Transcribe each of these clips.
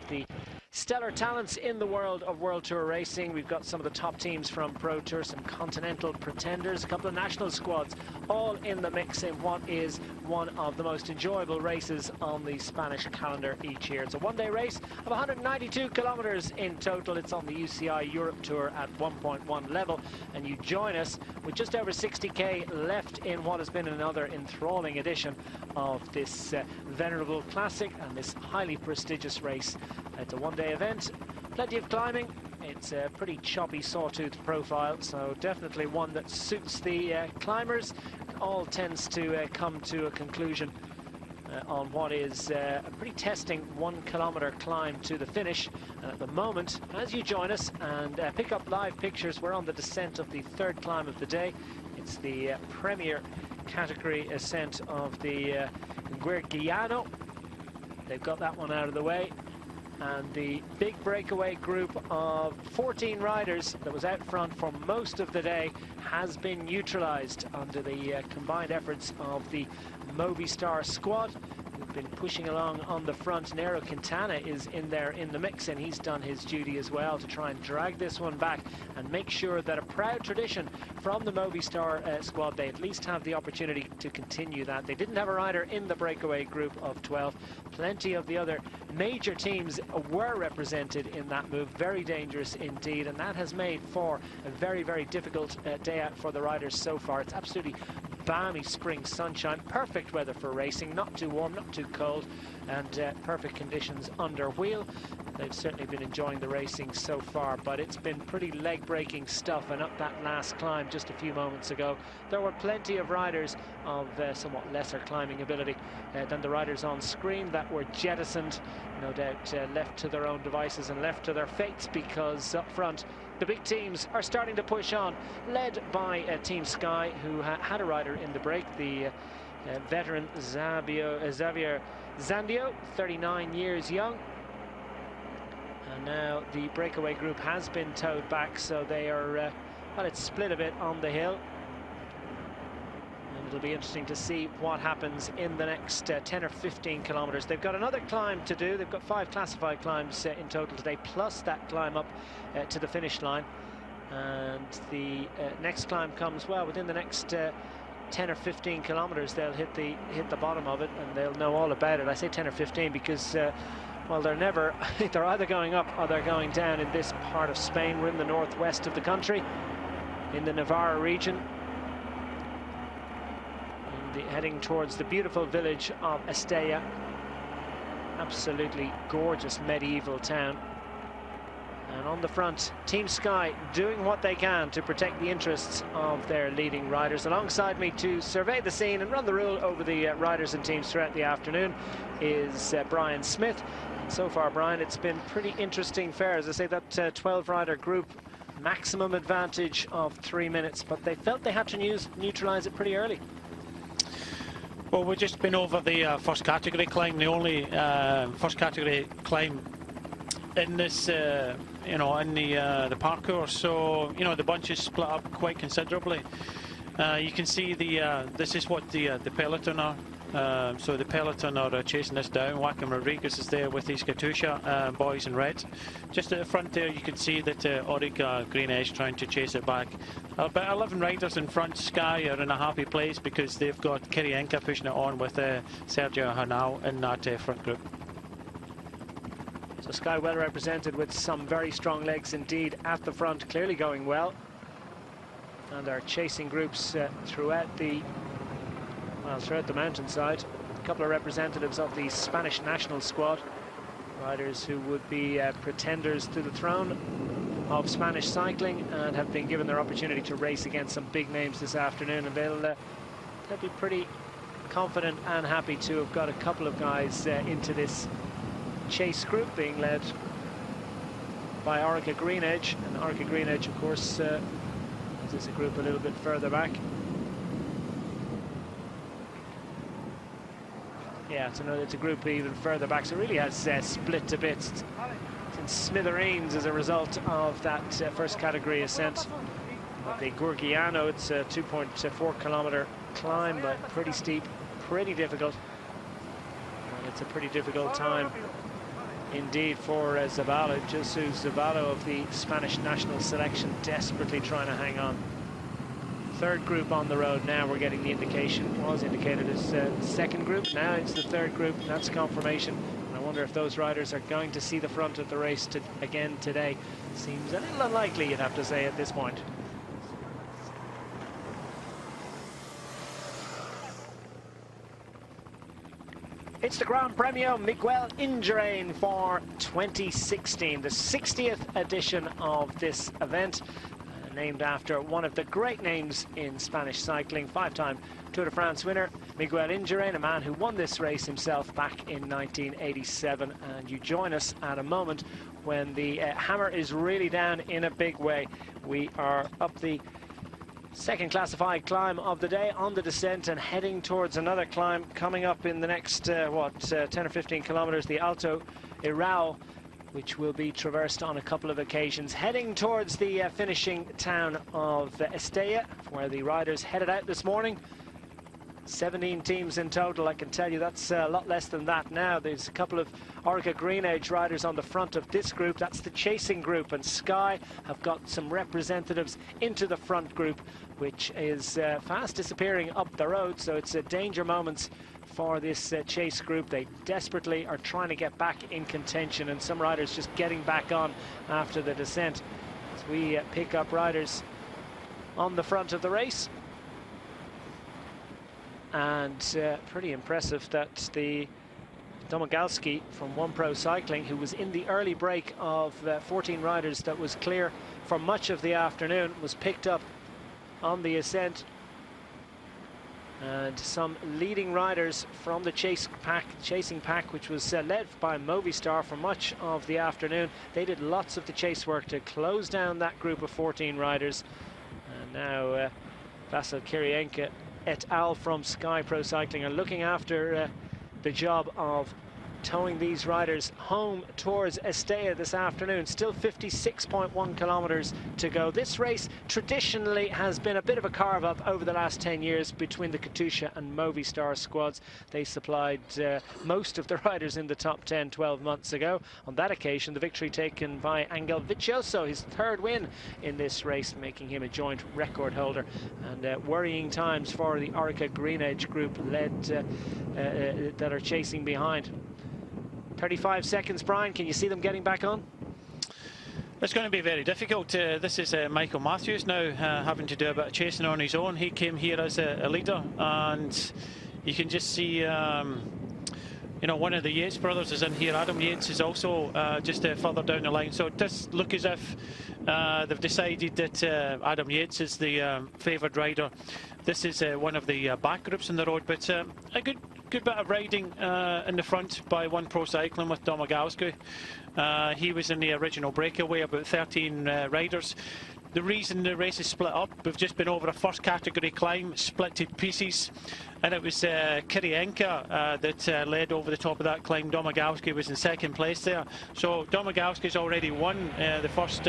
the stellar talents in the world of World Tour racing. We've got some of the top teams from Pro Tour, some continental pretenders, a couple of national squads, all in the mix in what is one of the most enjoyable races on the Spanish calendar each year. It's a one-day race of 192 kilometers in total. It's on the UCI Europe Tour at 1.1 level, and you join us with just over 60k left in what has been another enthralling edition of this venerable classic and this highly prestigious race. It's a one-day event, plenty of climbing. It's a pretty choppy, sawtooth profile, so definitely one that suits the climbers. It all tends to come to a conclusion on what is a pretty testing 1 kilometer climb to the finish. And at the moment, as you join us and pick up live pictures, we're on the descent of the third climb of the day. It's the premier category ascent of the Guerguiano. They've got that one out of the way. And the big breakaway group of 14 riders that was out front for most of the day has been neutralized under the combined efforts of the Movistar squad, who've been pushing along on the front. Nairo Quintana is in there in the mix, and he's done his duty as well to try and drag this one back and make sure that a proud tradition from the Movistar squad, they at least have the opportunity to continue that. They didn't have a rider in the breakaway group of 12. Plenty of the other major teams were represented in that move. Very dangerous indeed, and that has made for a very, very difficult day out for the riders so far. It's absolutely balmy spring sunshine, perfect weather for racing, not too warm, not too cold, and perfect conditions under wheel. They've certainly been enjoying the racing so far, but it's been pretty leg-breaking stuff. And up that last climb just a few moments ago, there were plenty of riders of somewhat lesser climbing ability than the riders on screen that were jettisoned, no doubt left to their own devices and left to their fates, because up front the big teams are starting to push on, led by Team Sky, who had a rider in the break, the veteran Xavier Zandio, 39 years young. And now the breakaway group has been towed back, so they are, well, it's split a bit on the hill. And it'll be interesting to see what happens in the next 10 or 15 kilometers. They've got another climb to do. They've got 5 classified climbs in total today, plus that climb up to the finish line. And the next climb comes, well, within the next 10 or 15 kilometers. They'll hit the bottom of it, and they'll know all about it. I say 10 or 15 because well, they're either going up or they're going down in this part of Spain. We're in the northwest of the country, in the Navarra region, and heading towards the beautiful village of Estella. Absolutely gorgeous medieval town. And on the front, Team Sky doing what they can to protect the interests of their leading riders. Alongside me to survey the scene and run the rule over the riders and teams throughout the afternoon is Brian Smith. And so far, Brian, it's been pretty interesting fare. As I say, that 12-rider group, maximum advantage of 3 minutes, but they felt they had to neutralize it pretty early. Well, we've just been over the first category climb, the only first category climb in this, you know, in the parkour. So, you know, the bunch is split up quite considerably. You can see this is what the peloton are. So the peloton are chasing this down. Joaquim Rodriguez is there with his Katusha boys in red. Just at the front there, you can see that Orica Green Edge trying to chase it back. About 11 riders in front. Sky are in a happy place because they've got Kirienka pushing it on with Sergio Hanau in that front group. So Sky well represented with some very strong legs indeed at the front, clearly going well. And our chasing groups throughout the mountainside. A couple of representatives of the Spanish national squad, riders who would be pretenders to the throne of Spanish cycling and have been given their opportunity to race against some big names this afternoon, and they'll be pretty confident and happy to have got a couple of guys into this chase group, being led by Orica Green Edge. And Orica Green Edge, of course, is a group a little bit further back. Yeah, it's a group even further back, so it really has split to bits. It's in smithereens as a result of that first category ascent. The Guerguiano, it's a 2.4 kilometer climb, but pretty steep, pretty difficult. And it's a pretty difficult time indeed for Zaballo. Jesus Zaballo of the Spanish national selection, desperately trying to hang on. Third group on the road now. We're getting the indication, was indicated as the second group. Now it's the third group. That's confirmation. And I wonder if those riders are going to see the front of the race again today. Seems a little unlikely, you'd have to say, at this point. It's the Grand Premio Miguel Indurain for 2016, the 60th edition of this event, named after one of the great names in Spanish cycling, five-time Tour de France winner, Miguel Indurain, a man who won this race himself back in 1987. And you join us at a moment when the hammer is really down in a big way. We are up the second classified climb of the day on the descent and heading towards another climb coming up in the next 10 or 15 kilometers, the Alto Irao, which will be traversed on a couple of occasions, heading towards the finishing town of Estella, where the riders headed out this morning. 17 teams in total. I can tell you that's a lot less than that now. There's a couple of Orica Green Age riders on the front of this group. That's the chasing group, and Sky have got some representatives into the front group, which is fast disappearing up the road. So it's danger moments for this chase group. They desperately are trying to get back in contention, and some riders just getting back on after the descent. As we pick up riders on the front of the race. And pretty impressive that the Domagalski from One Pro Cycling, who was in the early break of 14 riders that was clear for much of the afternoon, was picked up on the ascent. And some leading riders from the chasing pack, which was led by Movistar for much of the afternoon. They did lots of the chase work to close down that group of 14 riders. And now Vasil Kirienka et al. From Sky Pro Cycling are looking after the job of towing these riders home towards Estella this afternoon. Still 56.1 kilometers to go. This race traditionally has been a bit of a carve-up over the last 10 years between the Katusha and Movistar squads. They supplied most of the riders in the top 10 12 months ago. On that occasion, the victory taken by Angel Vicioso, his third win in this race, making him a joint record holder. And worrying times for the Orica Green Age group led that are chasing behind. 35 seconds, Brian. Can you see them getting back on? It's going to be very difficult. This is Michael Matthews now having to do a bit of chasing on his own. He came here as a leader, and you can just see you know, one of the Yates brothers is in here. Adam Yates is also just further down the line. So it does look as if they've decided that Adam Yates is the favoured rider. This is one of the back groups in the road, but a good bit of riding in the front by One Pro Cycling with Domagalski. He was in the original breakaway, about 13 riders. The reason the race is split up, we've just been over a first category climb, split to pieces, and it was Kirienka that led over the top of that climb. Domagalski was in second place there. So Domagalski's already won the first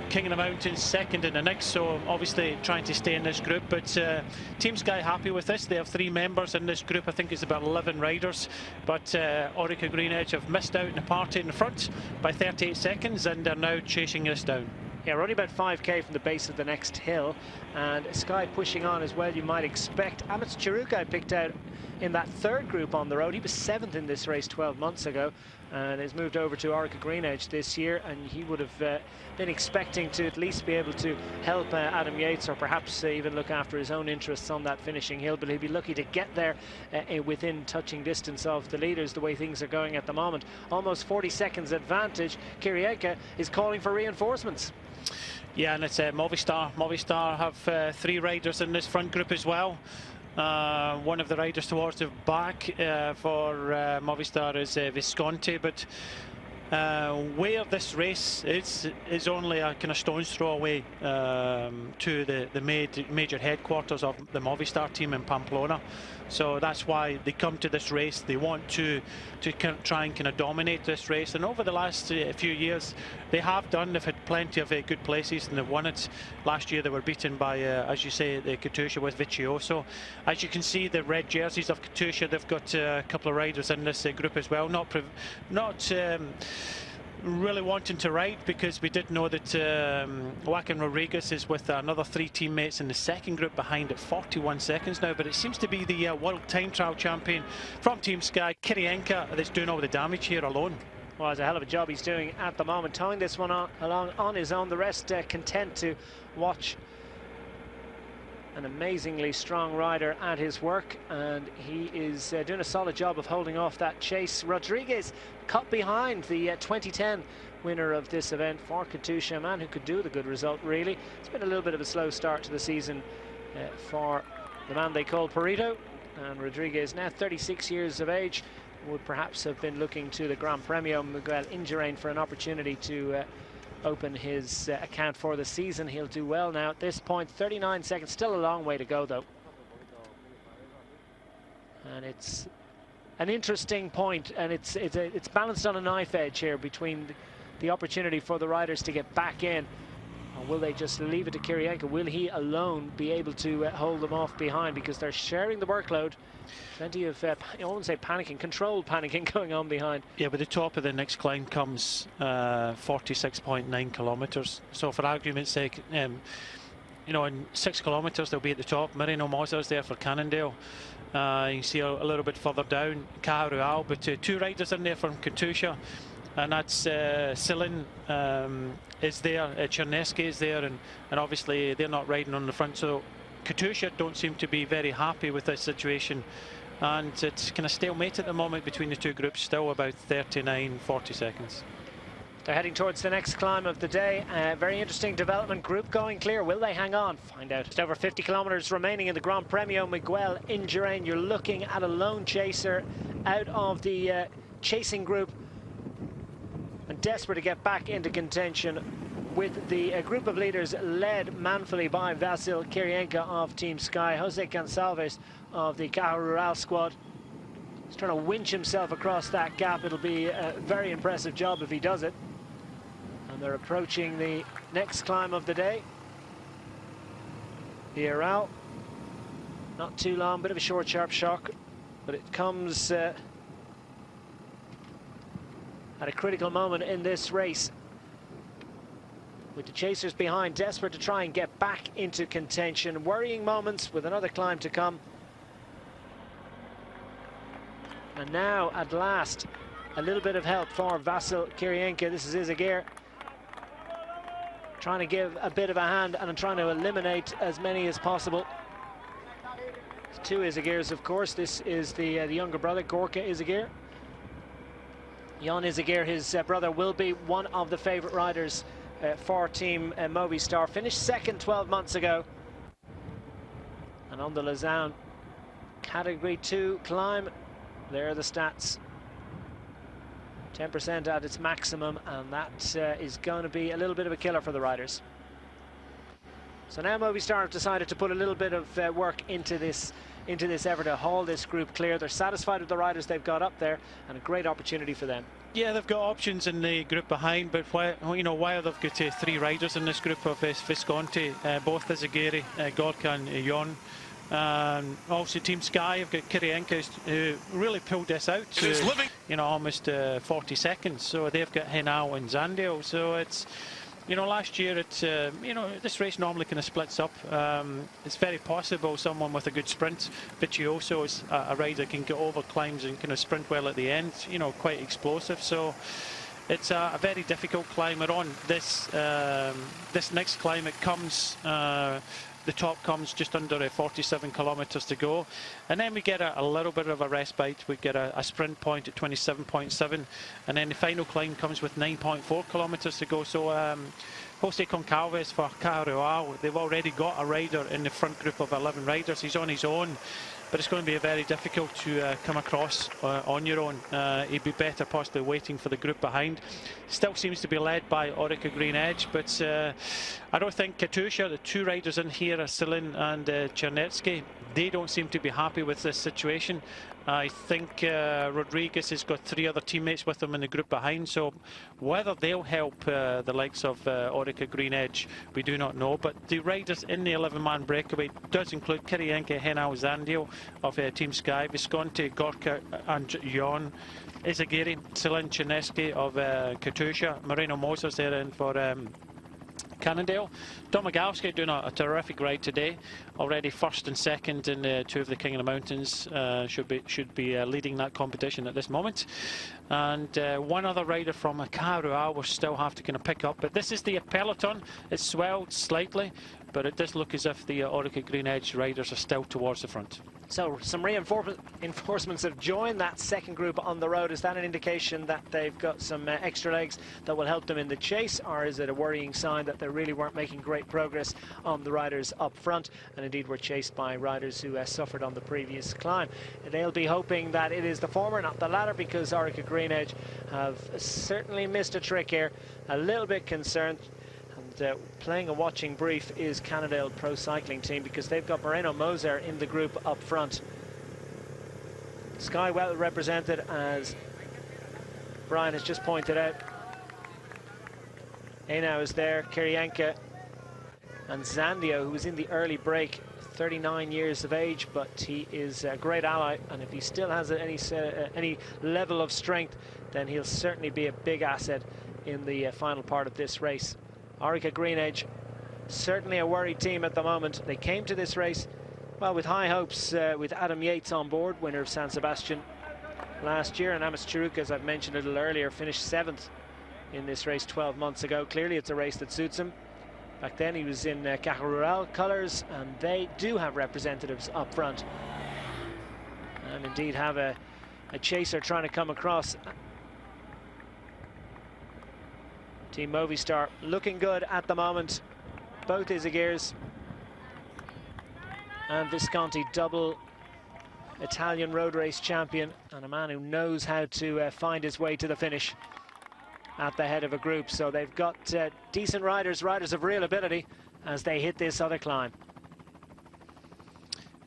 King of the Mountains, second in the next, so obviously trying to stay in this group. But Team Sky happy with this. They have 3 members in this group. I think it's about 11 riders, but Orica Green Edge have missed out in the party in the front by 38 seconds and are now chasing this down. Yeah, we're only about 5k from the base of the next hill, and Sky pushing on as well, you might expect. Amit Chirukai picked out in that third group on the road. He was 7th in this race 12 months ago and has moved over to Orica Green Edge this year, and he would have been expecting to at least be able to help Adam Yates, or perhaps even look after his own interests on that finishing hill, but he'll be lucky to get there within touching distance of the leaders the way things are going at the moment. Almost 40 seconds advantage. Kirienka is calling for reinforcements. Yeah, and it's Movistar. Movistar have 3 riders in this front group as well. One of the riders towards the back for Movistar is Visconti, but where this race is only a kind of stone's throw away to the major headquarters of the Movistar team in Pamplona. So that's why they come to this race. They want to try and kind of dominate this race. And over the last few years, they have done. They've had plenty of good places and they've won it. Last year they were beaten by, as you say, the Katusha with Vicioso. As you can see, the red jerseys of Katusha, they've got a couple of riders in this group as well. Not really wanting to ride, because we did know that Joaquin Rodriguez is with another 3 teammates in the second group behind at 41 seconds now, but it seems to be the world time trial champion from Team Sky, Kirienka, that's doing all the damage here alone. Well, it's a hell of a job he's doing at the moment, towing this one along on his own. The rest content to watch an amazingly strong rider at his work, and he is doing a solid job of holding off that chase. Rodriguez cut behind the 2010 winner of this event for Katusha, a man who could do with a good result, really. It's been a little bit of a slow start to the season for the man they call Perito, and Rodriguez, now 36 years of age, would perhaps have been looking to the Gran Premio Miguel Indurain for an opportunity to open his account for the season. He'll do well now at this point. 39 seconds, still a long way to go though. And it's an interesting point, and it's balanced on a knife edge here between the opportunity for the riders to get back in, or will they just leave it to Kirienka? Will he alone be able to hold them off behind, because they're sharing the workload? Plenty of, I won't say panicking, controlled panicking going on behind. Yeah, but the top of the next climb comes 46.9 kilometres. So for argument's sake, you know, in 6 kilometres they'll be at the top. Marino Mozar's there for Cannondale. You can see a little bit further down Cajarual, but 2 riders in there from Katusha, and that's Silin is there, Chernesky is there, and obviously they're not riding on the front. So Katusha don't seem to be very happy with this situation, and it's kind of stalemate at the moment between the 2 groups, still about 39-40 seconds. They're heading towards the next climb of the day. Very interesting development. Group going clear. Will they hang on? Find out. Just over 50 kilometres remaining in the Gran Premio Miguel Indurain. You're looking at a lone chaser out of the chasing group, and desperate to get back into contention, with the group of leaders led manfully by Vasil Kirienka of Team Sky. Jose Gonçalves of the Cajarual squad. He's trying to winch himself across that gap. It'll be a very impressive job if he does it. And they're approaching the next climb of the day. The Aral. Not too long, bit of a short, sharp shock, but it comes at a critical moment in this race, with the chasers behind, desperate to try and get back into contention. Worrying moments with another climb to come. And now, at last, a little bit of help for Vasil Kirienka. This is Izagir trying to give a bit of a hand and trying to eliminate as many as possible. There's 2 Izagirs, of course. This is the younger brother, Gorka Izagir. Jan Izagir, his brother, will be one of the favourite riders for Team Movistar. Finished second 12 months ago. And on the Lausanne Category 2 climb, there are the stats. 10% at its maximum, and that is going to be a little bit of a killer for the riders. So now Movistar have decided to put a little bit of work into this effort to haul this group clear. They're satisfied with the riders they've got up there, and a great opportunity for them. Yeah, they've got options in the group behind, but while they've got 3 riders in this group of Visconti, both Izagiri, Gorka and Jon. Also Team Sky have got Kirienka, who really pulled this out to almost 40 seconds. So they've got Henao and Zandale. So it's, last year it's this race normally kind of splits up. It's very possible someone with a good sprint. Vicioso is a rider can get over climbs and kind of sprint well at the end. Quite explosive. So it's a very difficult climb. We're on this next climb. It comes. The top comes just under 47 kilometres to go, and then we get a little bit of a respite. We get a sprint point at 27.7, and then the final climb comes with 9.4 kilometres to go. So Jose Gonçalves for Cajarual, they've already got a rider in the front group of 11 riders. He's on his own, but it's going to be very difficult to come across on your own. He'd be better possibly waiting for the group behind. Still seems to be led by Orica Green Edge, but I don't think Katusha, the two riders in here are Celine and Chernetsky, they don't seem to be happy with this situation. I think Rodriguez has got 3 other teammates with him in the group behind, so whether they'll help the likes of Orica Green Edge, we do not know. But the riders in the 11-man breakaway does include Kirienka Henao Zandio of Team Sky, Visconti, Gorka and Jon, Izagiri, Celine Chernetsky of Katusha, Moreno Moser's there in for Cannondale. Domagalski doing a terrific ride today, already first and second in 2 of the King of the Mountains. Should be leading that competition at this moment. And one other rider from Kaharua will still have to kind of pick up, but this is the peloton. It's swelled slightly, but it does look as if the Orica Green Edge riders are still towards the front. So some reinforcements have joined that second group on the road. Is that an indication that they've got some extra legs that will help them in the chase, or is it a worrying sign that they really weren't making great progress on the riders up front, and indeed were chased by riders who suffered on the previous climb? They'll be hoping that it is the former, not the latter, because Orica Green Edge have certainly missed a trick here. A little bit concerned. Playing a watching brief is Cannondale Pro Cycling Team, because they've got Moreno Moser in the group up front. Sky well represented, as Brian has just pointed out. Henao is there, Kirienka and Zandio, who was in the early break, 39 years of age, but he is a great ally, and if he still has any level of strength, then he'll certainly be a big asset in the final part of this race. Orica Green Edge, certainly a worried team at the moment. They came to this race, well, with high hopes, with Adam Yates on board, winner of San Sebastian last year, and Amos Chiruka, as I've mentioned a little earlier, finished 7th in this race 12 months ago. Clearly it's a race that suits him. Back then he was in Caja colours, and they do have representatives up front, and indeed have a chaser trying to come across. Team Movistar looking good at the moment. Both Izagirs and Visconti, double Italian road race champion, and a man who knows how to find his way to the finish at the head of a group. So they've got decent riders of real ability as they hit this other climb.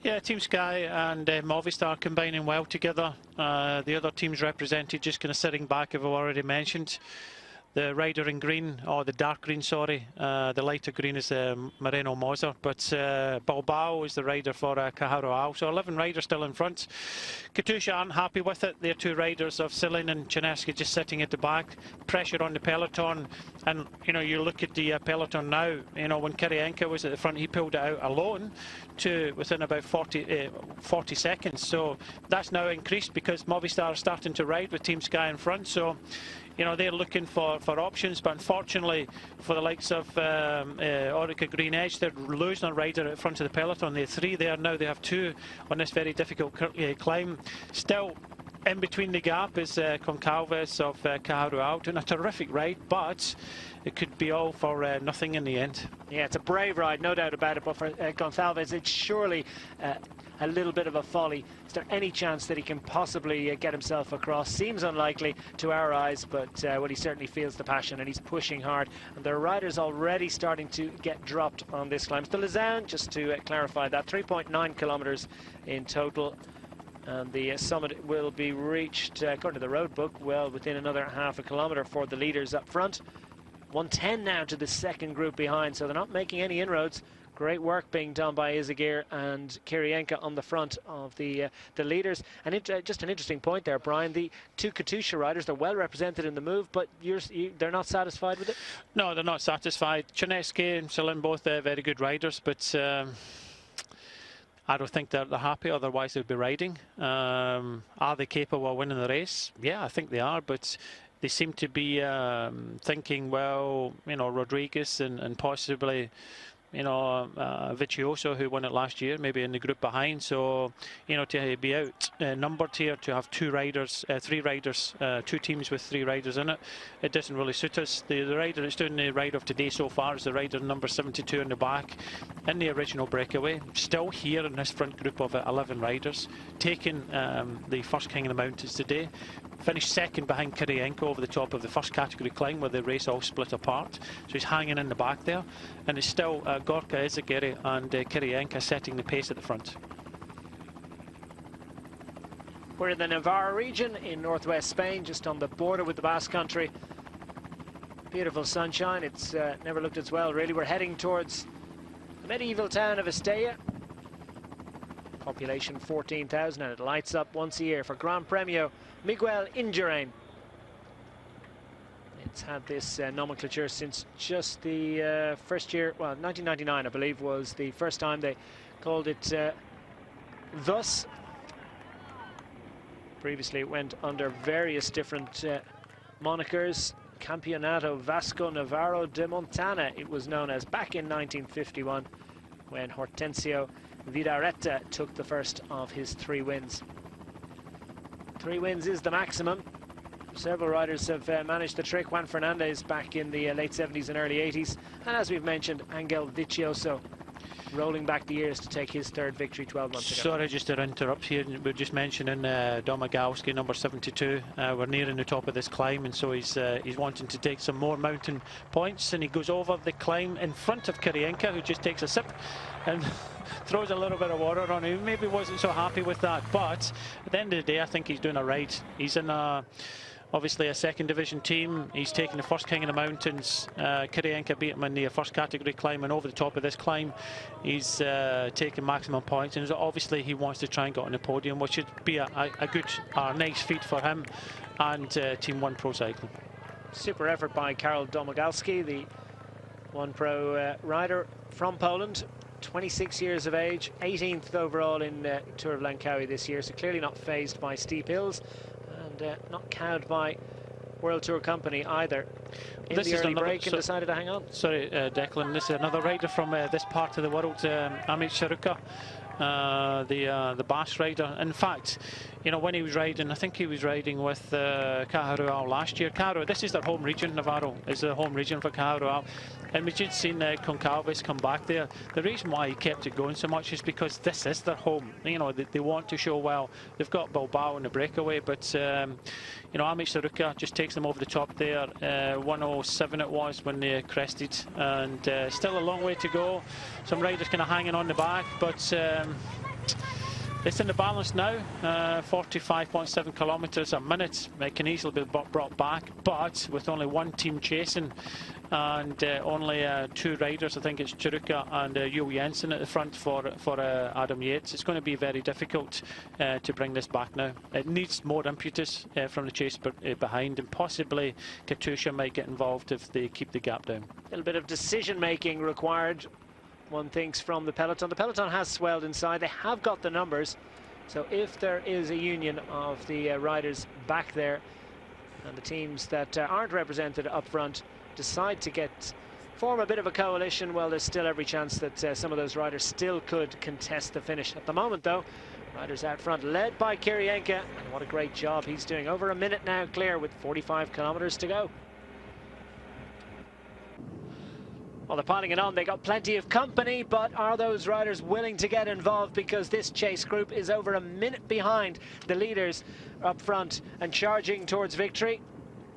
Yeah, Team Sky and Movistar combining well together. The other teams represented just kind of sitting back, as I've already mentioned. The rider in green, or the dark green, sorry, the lighter green is Moreno Moser, but Bilbao is the rider for Cajarroal. So 11 riders still in front. Katusha aren't happy with it. They're 2 riders of Celine and Chernetsky just sitting at the back. Pressure on the peloton, and you know, you look at the peloton now. You know, when Kirienka was at the front, he pulled it out alone to within about 40 seconds. So that's now increased because Movistar are starting to ride with Team Sky in front. So, you know, they're looking for options, but unfortunately for the likes of Orica Green Edge, they're losing a rider at front of the peloton. They have 3 there now, they have 2 on this very difficult climb. Still in between the gap is Concalves of Cajarroal, doing a terrific ride, but it could be all for nothing in the end. Yeah, it's a brave ride, no doubt about it, but for Gonçalves, it's surely a little bit of a folly. Is there any chance that he can possibly get himself across? Seems unlikely to our eyes, but well, he certainly feels the passion and he's pushing hard. And there are riders already starting to get dropped on this climb. The Lausanne, just to clarify that, 3.9 kilometers in total. And the summit will be reached, according to the road book, well within another half a kilometre for the leaders up front. 110 now to the second group behind, so they're not making any inroads. Great work being done by Izagir and Kirienka on the front of the leaders. And just an interesting point there, Brian. The 2 Katusha riders, they're well represented in the move, but they're not satisfied with it? No, they're not satisfied. Chernetsky and Celine both very good riders, but I don't think they're happy, otherwise they'd be riding. Are they capable of winning the race? Yeah, I think they are, but they seem to be thinking, well, you know, Rodriguez and possibly Vicioso, who won it last year, maybe in the group behind. So, to be outnumbered here, to have three riders, two teams with three riders in it, it doesn't really suit us. The rider that's doing the ride of today so far is the rider number 72 in the back, in the original breakaway, still here in this front group of 11 riders, taking the first King of the Mountains today. Finished second behind Kirienka over the top of the first category climb, where the race all split apart. So he's hanging in the back there, and it's still Gorka Izagirre and Kirienka setting the pace at the front. We're in the Navarra region in northwest Spain, just on the border with the Basque Country. Beautiful sunshine. It's never looked as well, really. We're heading towards the medieval town of Estella. Population 14,000, and it lights up once a year for Gran Premio Miguel Indurain. It's had this nomenclature since just the first year, well, 1999, I believe, was the first time they called it thus. Previously, it went under various different monikers. Campeonato Vasco Navarro de Montana, it was known as back in 1951, when Hortensio Vidarreta took the first of his 3 wins. 3 wins is the maximum. Several riders have managed the trick. Juan Fernandez back in the late 70s and early 80s. And as we've mentioned, Angel Vicioso rolling back the years to take his 3rd victory 12 months ago. Sorry, just to interrupt here. We're just mentioning Domagalski, number 72. We're nearing the top of this climb, and so he's wanting to take some more mountain points, and he goes over the climb in front of Kirienka, who just takes a sip and throws a little bit of water on him. Maybe wasn't so happy with that, but at the end of the day, I think he's doing all right. He's in obviously a 2nd division team. He's taking the first King of the Mountains. Kirienka beat him in the first category climb, and over the top of this climb, he's taking maximum points. And obviously, he wants to try and get on the podium, which should be a good, nice feat for him and Team One Pro Cycling. Super effort by Karol Domagalski, the One Pro rider from Poland. 26 years of age, 18th overall in Tour of Langkawi this year, so clearly not phased by steep hills, and not cowed by World Tour company either. In This the is early another, break and decided to hang on. Sorry, Declan, this is another rider from this part of the world, Amit Sharuka, the Basque rider. In fact, when he was riding, I think he was riding with Cajarual last year. This is their home region. Navarro is the home region for Cajarual. And we just seen Concalves come back there. The reason why he kept it going so much is because this is their home. They want to show well. They've got Bilbao in the breakaway, but Amit Sharuka just takes them over the top there. 107 it was when they crested, and still a long way to go. Some riders kind of hanging on the back, but it's in the balance now. 45.7 kilometres a minute. It can easily be brought back, but with only 1 team chasing, and only 2 riders. I think it's Chiruka and Joel Jensen at the front for Adam Yates. It's going to be very difficult to bring this back now. It needs more impetus from the chase behind, and possibly Katusha might get involved if they keep the gap down. A little bit of decision making required, one thinks, from the peloton. The peloton has swelled inside. They have got the numbers, so if there is a union of the riders back there, and the teams that aren't represented up front decide to form a bit of a coalition, well, there's still every chance that some of those riders still could contest the finish. At the moment, though, riders out front led by Kirienka, and what a great job he's doing. Over a minute now clear with 45 kilometers to go. Well, they're piling it on. They got plenty of company, but are those riders willing to get involved? Because this chase group is over a minute behind the leaders up front and charging towards victory.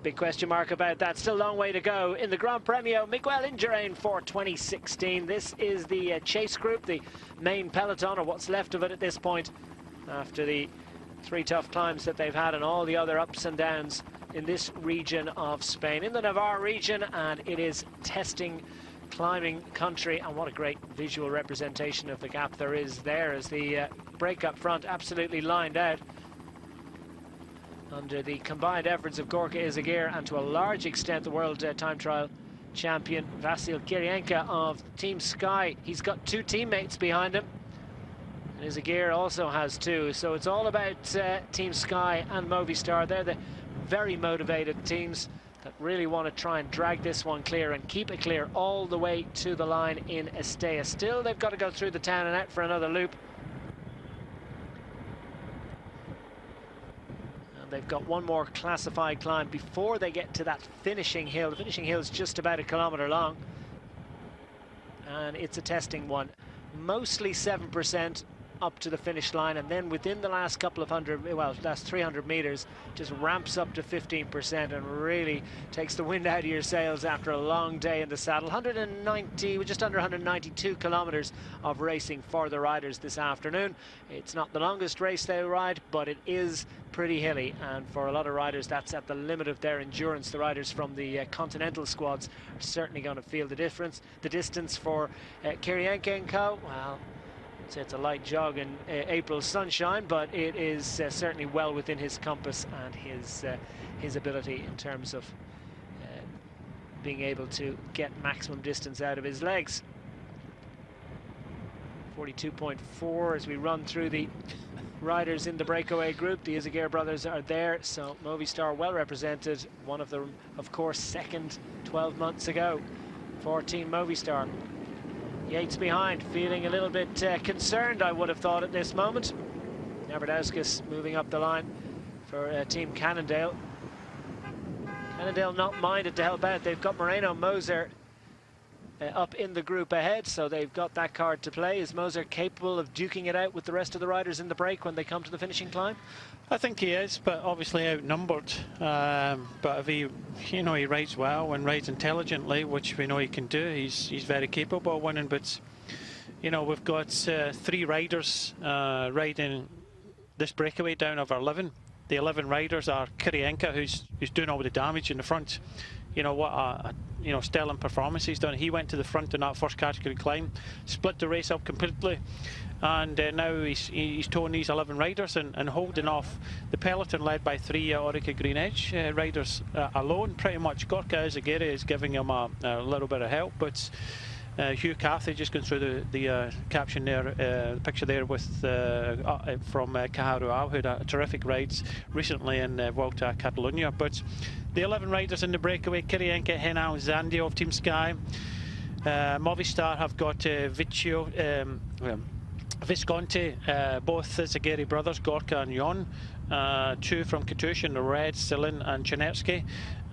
Big question mark about that. Still a long way to go in the Gran Premio Miguel Indurain for 2016. This is the chase group, the main peloton, or what's left of it at this point, after the 3 tough climbs that they've had and all the other ups and downs in this region of Spain, in the Navarre region, and it is testing climbing country. And what a great visual representation of the gap there is there, as the break up front absolutely lined out under the combined efforts of Gorka Izagirre and to a large extent the world time trial champion Vasil Kirienka of Team Sky. He's got 2 teammates behind him, and Izagirre also has 2, so it's all about Team Sky and Movistar. They're the very motivated teams. that really want to try and drag this one clear and keep it clear all the way to the line in Estella. Still, they've got to go through the town and out for another loop. And they've got one more classified climb before they get to that finishing hill. The finishing hill is just about 1 kilometre long. And it's a testing one. Mostly 7% up to the finish line, and then within the last couple of last 300 meters, just ramps up to 15% and really takes the wind out of your sails after a long day in the saddle. 190, just under 192 kilometers of racing for the riders this afternoon. It's not the longest race they ride, but it is pretty hilly, and for a lot of riders that's at the limit of their endurance. The riders from the continental squads are certainly going to feel the difference. The distance for Kirienka and co, well, so it's a light jog in April sunshine, but it is certainly well within his compass and his ability in terms of being able to get maximum distance out of his legs. 42.4 as we run through the riders in the breakaway group. The Izaguirre brothers are there, so Movistar well represented. One of them, of course, second 12 months ago for Team Movistar. Yates behind, feeling a little bit concerned, I would have thought, at this moment. Navradouskas moving up the line for Team Cannondale. Cannondale not minded to help out. They've got Moreno Moser up in the group ahead, so they've got that card to play. Is Moser capable of duking it out with the rest of the riders in the break when they come to the finishing climb? I think he is, but obviously outnumbered. But if he, he rides well and rides intelligently, which we know he can do, he's very capable of winning. But we've got 3 riders riding this breakaway down of our 11. The 11 riders are Kirienka, who's doing all the damage in the front. What a sterling performance he's done. He went to the front in that first category climb, split the race up completely, and now he's towing these 11 riders and holding off the peloton led by 3 Orica Green Edge riders alone. Pretty much Gorka Izaguirre is giving him a little bit of help, but Hugh Cathy just going through the caption there, the picture there with from Cajarual, who had a terrific rides recently in Vuelta a Catalunya. But the 11 riders in the breakaway: Kirienka, Henao, Zandio of Team Sky. Movistar have got Visconti, both Izaguirre brothers, Gorka and Jon. 2 from Katusha in the red, Celine and Chernersky.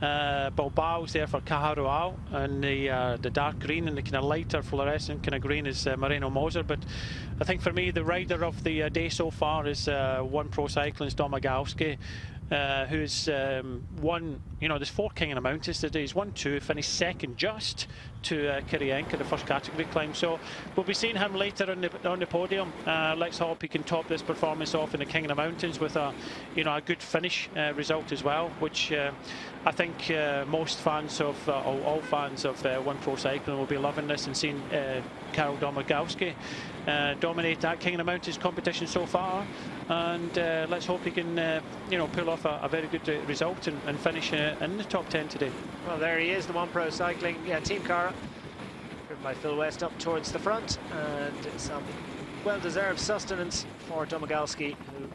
Bilbao's there for Cajarual, and the dark green and the kind of lighter fluorescent kind of green is Moreno Moser. But I think for me the rider of the day so far is one pro cyclist, Domagowski, who's won, there's 4 King of the Mountains today. He's won 2, finished second just to Kirienka, the first category climb. So we'll be seeing him later on the podium. Let's hope he can top this performance off in the King of the Mountains with a good finish result as well, which I think most fans of, all fans of One Pro Cycling will be loving this and seeing Karol Domagowski dominate that King of the Mountains competition so far. And let's hope he can pull off a very good result and finish in the top 10 today. Well, there he is, the One Pro Cycling Team Cara, driven by Phil West up towards the front, and some well-deserved sustenance for Domagowski, who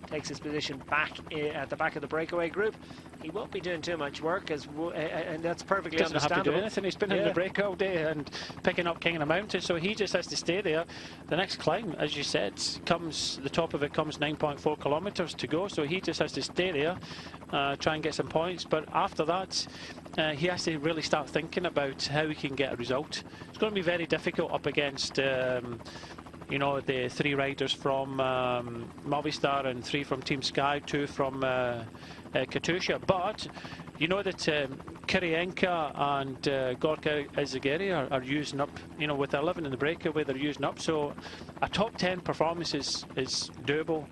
takes his position back at the back of the breakaway group. He won't be doing too much work, and that's perfectly understandable. Doesn't have to do anything. He's been in the break all day and picking up King of the Mountain, so he just has to stay there. The next climb, as you said, the top of it comes 9.4 kilometres to go, so he just has to stay there, try and get some points. But after that, he has to really start thinking about how he can get a result. It's going to be very difficult up against the 3 riders from Movistar and 3 from Team Sky, 2 from Katusha. But you know that Kirienka and Gorka Izaguirre are using up, with 11 in the breakaway, they're using up. So a top 10 performance is doable,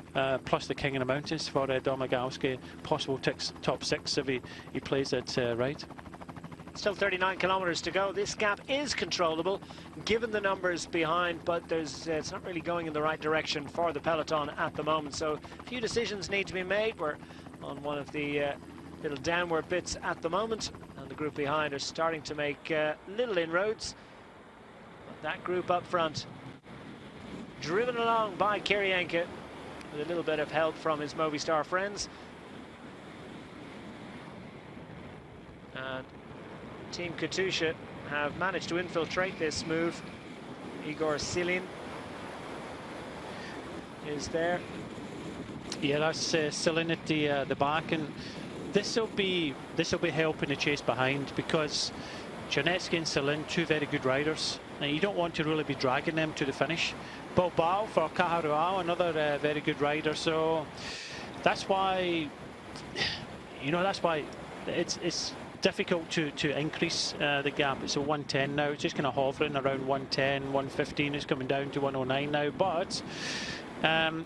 plus the King of the Mountains for Domagowski, possible top 6 if he plays it right. Still 39 kilometres to go. This gap is controllable given the numbers behind, but it's not really going in the right direction for the peloton at the moment. So a few decisions need to be made. We're on one of the little downward bits at the moment, and the group behind are starting to make little inroads. But that group up front, driven along by Kirienka with a little bit of help from his Movistar friends. Team Katusha have managed to infiltrate this move. Igor Silin is there. Yeah, that's Silin at the back, and this will be helping the chase behind, because Czernetsky and Silin, two very good riders, and you don't want to really be dragging them to the finish. Bilbao for Cajaruao, another very good rider, so that's why, you know, that's why it's difficult to increase the gap. It's a 110 now. It's just kind of hovering around 110, 115. It's coming down to 109 now, but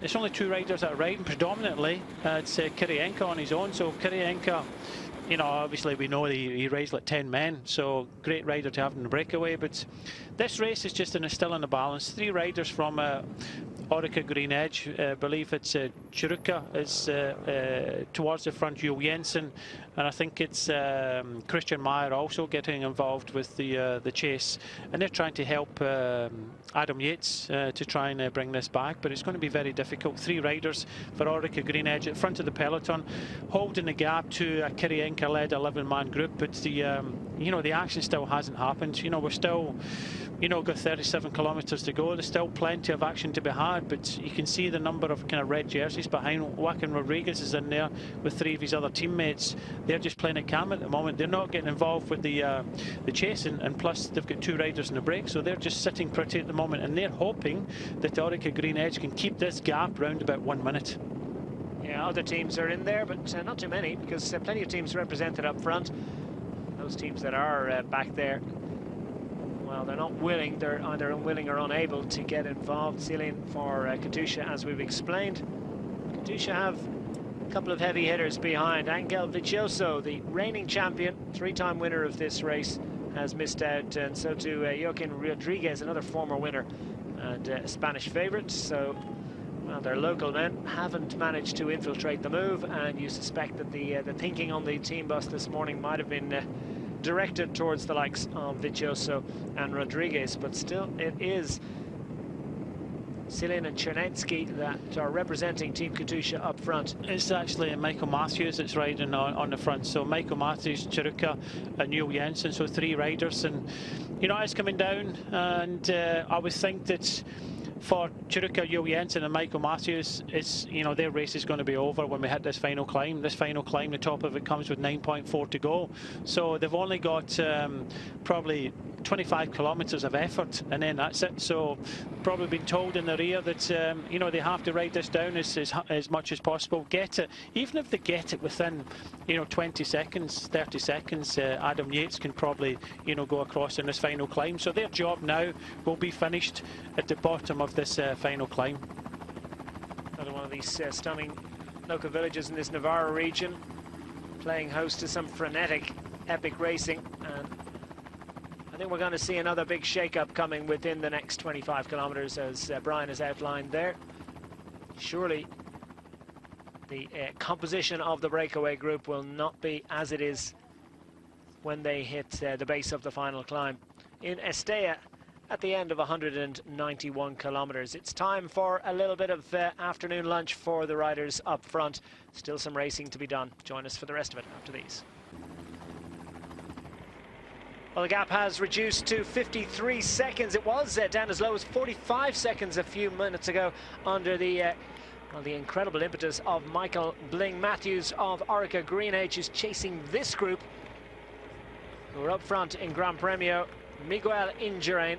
it's only two riders that are riding. Predominantly, it's Kirienka on his own. So Kirienka, you know, obviously we know he rides like 10 men, so great rider to have in the breakaway. But this race is just still in the balance. Three riders from Orica Green Edge. I believe it's Chiruka is towards the front, Jules Jensen, and I think it's Christian Meyer also getting involved with the chase, and they're trying to help Adam Yates to try and bring this back, but it's going to be very difficult. Three riders for Orica Green Edge at front of the peloton, holding the gap to a Kirienka-led 11-man group, but the you know, the action still hasn't happened. You know, we're still, you know, got 37 kilometres to go. There's still plenty of action to be had, but you can see the number of kind of red jerseys behind. Joaquin Rodriguez is in there with three of his other teammates. They're just playing at cam at the moment. They're not getting involved with the chase, and plus they've got two riders in the break, so they're just sitting pretty at the moment, and they're hoping that Orica Green Edge can keep this gap round about 1 minute. Yeah, other teams are in there, but not too many, because plenty of teams represented up front. Those teams that are back there, well, they're not willing. They're either unwilling or unable to get involved. Ceiling for Katusha, as we've explained. Katusha have a couple of heavy hitters behind. Angel Vicioso, the reigning champion, three-time winner of this race, has missed out, and so too Joaquin Rodriguez, another former winner and a Spanish favourite. So, well, their local men haven't managed to infiltrate the move, and you suspect that the thinking on the team bus this morning might have been directed towards the likes of Vicioso and Rodriguez, but still it is Silin and Czernetsky that are representing Team Katusha up front. It's actually Michael Matthews that's riding on the front, so Michael Matthews, Chiruka and Jules Jensen, so three riders, and you know, it's coming down, and I would think that for Chiruka, Jules Jensen and Michael Matthews, it's, you know, their race is going to be over when we hit this final climb. This final climb, the top of it comes with 9.4 to go. So they've only got probably 25 kilometres of effort, and then that's it. So probably been told in the rear that you know, they have to ride this down as much as possible. Get it, even if they get it within, you know, 20 seconds, 30 seconds, Adam Yates can probably, you know, go across in this final climb. So their job now will be finished at the bottom of this final climb. Another one of these stunning local villages in this Navarra region, playing host to some frenetic, epic racing, and I think we're going to see another big shake-up coming within the next 25 kilometres, as Brian has outlined there. Surely the composition of the breakaway group will not be as it is when they hit the base of the final climb in Estella at the end of 191 kilometres. It's time for a little bit of afternoon lunch for the riders up front. Still some racing to be done. Join us for the rest of it after these. Well, the gap has reduced to 53 seconds. It was down as low as 45 seconds a few minutes ago under the incredible impetus of Michael Bling Matthews of Orica Green Edge, is chasing this group who are up front in Gran Premio. Miguel Indurain,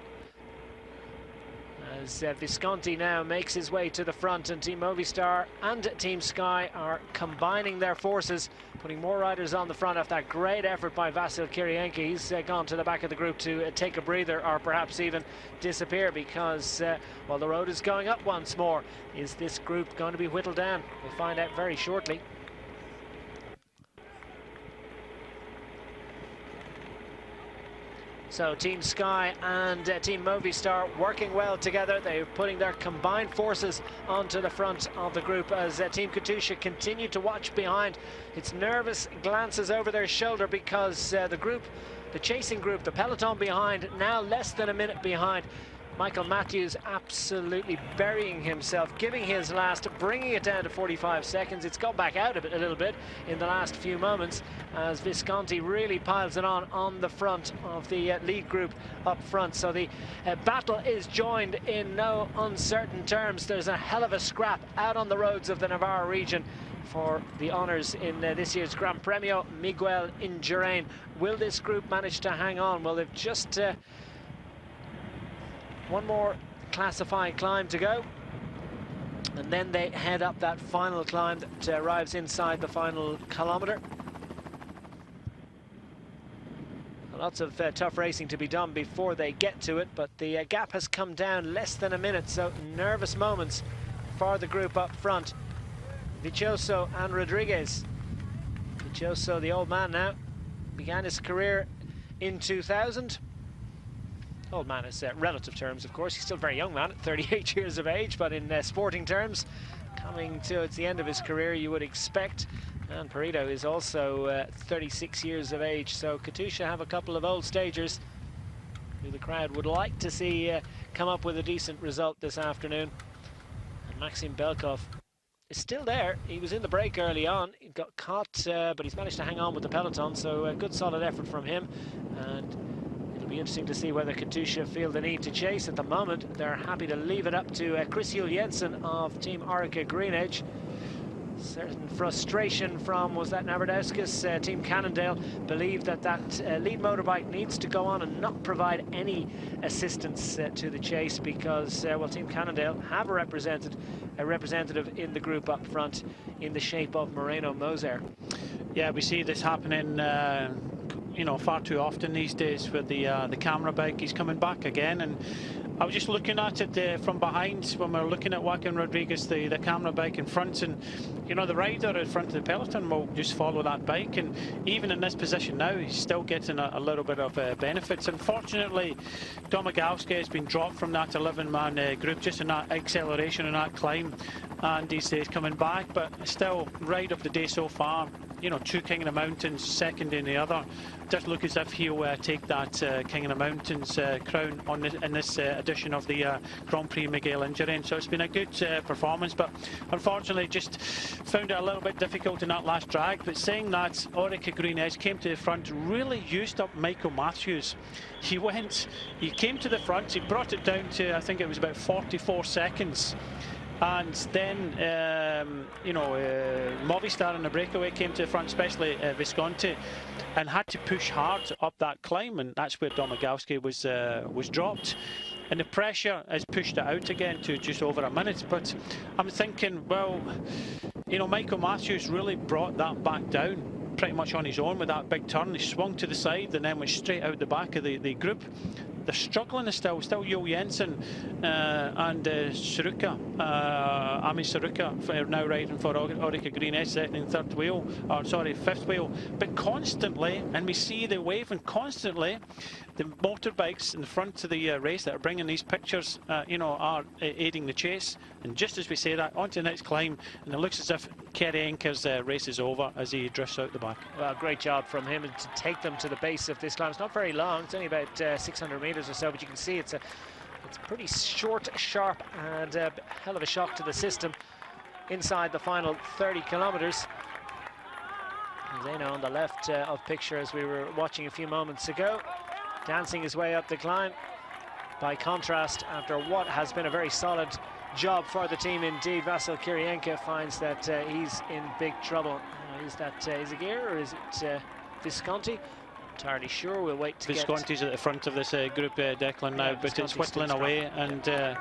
as Visconti now makes his way to the front, and Team Movistar and Team Sky are combining their forces, putting more riders on the front after that great effort by Vasil Kirienka. He's gone to the back of the group to take a breather, or perhaps even disappear, because well, the road is going up once more. Is this group going to be whittled down? We'll find out very shortly. So Team Sky and Team Movistar working well together. They're putting their combined forces onto the front of the group as Team Katusha continue to watch behind. It's nervous glances over their shoulder, because the chasing group, the peloton behind, now less than a minute behind. Michael Matthews absolutely burying himself, giving his last, bringing it down to 45 seconds. It's gone back out a little bit in the last few moments as Visconti really piles it on the front of the lead group up front. So the battle is joined in no uncertain terms. There's a hell of a scrap out on the roads of the Navarra region for the honours in this year's Gran Premio Miguel Indurain. Will this group manage to hang on? Well, they've just one more classifying climb to go, and then they head up that final climb that arrives inside the final kilometre. Lots of tough racing to be done before they get to it, but the gap has come down less than a minute, so nervous moments for the group up front. Vicioso and Rodriguez. Vicioso, the old man now, began his career in 2000. Old man is relative terms, of course. He's still a very young man at 38 years of age, but in sporting terms, coming towards the end of his career, you would expect. And Perito is also 36 years of age, so Katusha have a couple of old stagers who the crowd would like to see come up with a decent result this afternoon. And Maxim Belkov is still there. He was in the break early on. He got caught, but he's managed to hang on with the peloton, so a good solid effort from him. And it'll be interesting to see whether Katusha feel the need to chase. At the moment, they're happy to leave it up to Chris Juul Jensen of Team Orica Green Edge. Certain frustration from, was that Navardowskis? Team Cannondale believed that lead motorbike needs to go on and not provide any assistance to the chase because, well, Team Cannondale have a representative in the group up front in the shape of Moreno Moser. Yeah, we see this happening you know, far too often these days with the camera bike. He's coming back again, and I was just looking at it from behind when we were looking at Joaquin Rodriguez, the camera bike in front, and you know, the rider in front of the peloton will just follow that bike, and even in this position now, he's still getting a little bit of benefits. Unfortunately, Domagowski has been dropped from that 11-man group just in that acceleration and that climb, and he's coming back, but still, ride of the day so far. You know, 2 King of the Mountains, second in the other. Does look as if he'll take that King of the Mountains crown in this edition of the Grand Prix Miguel Indurain. So it's been a good performance, but unfortunately just found it a little bit difficult in that last drag. But saying that, Orica Green Edge came to the front, really used up Michael Matthews. He came to the front, he brought it down to, I think it was about 44 seconds. And then, you know, Movistar in the breakaway came to the front, especially Visconti, and had to push hard up that climb, and that's where Domagowski was dropped. And the pressure has pushed it out again to just over a minute. But I'm thinking, well, you know, Michael Matthews really brought that back down pretty much on his own with that big turn. He swung to the side and then went straight out the back of the group. They're struggling still Juul Jensen and Saruka, Ami Saruka, now riding for Orica Green Edge, second and third wheel, or sorry, fifth wheel. But constantly, and we see the waving constantly, the motorbikes in the front of the race that are bringing these pictures, you know, are aiding the chase. And just as we say that, on to the next climb, and it looks as if Kerry Enker's race is over as he drifts out the back. Well, great job from him to take them to the base of this climb. It's not very long, it's only about 600 metres or so, but you can see it's pretty short, sharp, and a hell of a shock to the system inside the final 30 kilometres. Zeno on the left of picture as we were watching a few moments ago, dancing his way up the climb. By contrast, after what has been a very solid job for the team indeed, Vasil Kirienka finds that he's in big trouble. Is that Izaguirre or is it Visconti? Entirely sure. We'll wait to Visconti's at the front of this group, Declan, now, but it's whittling away, and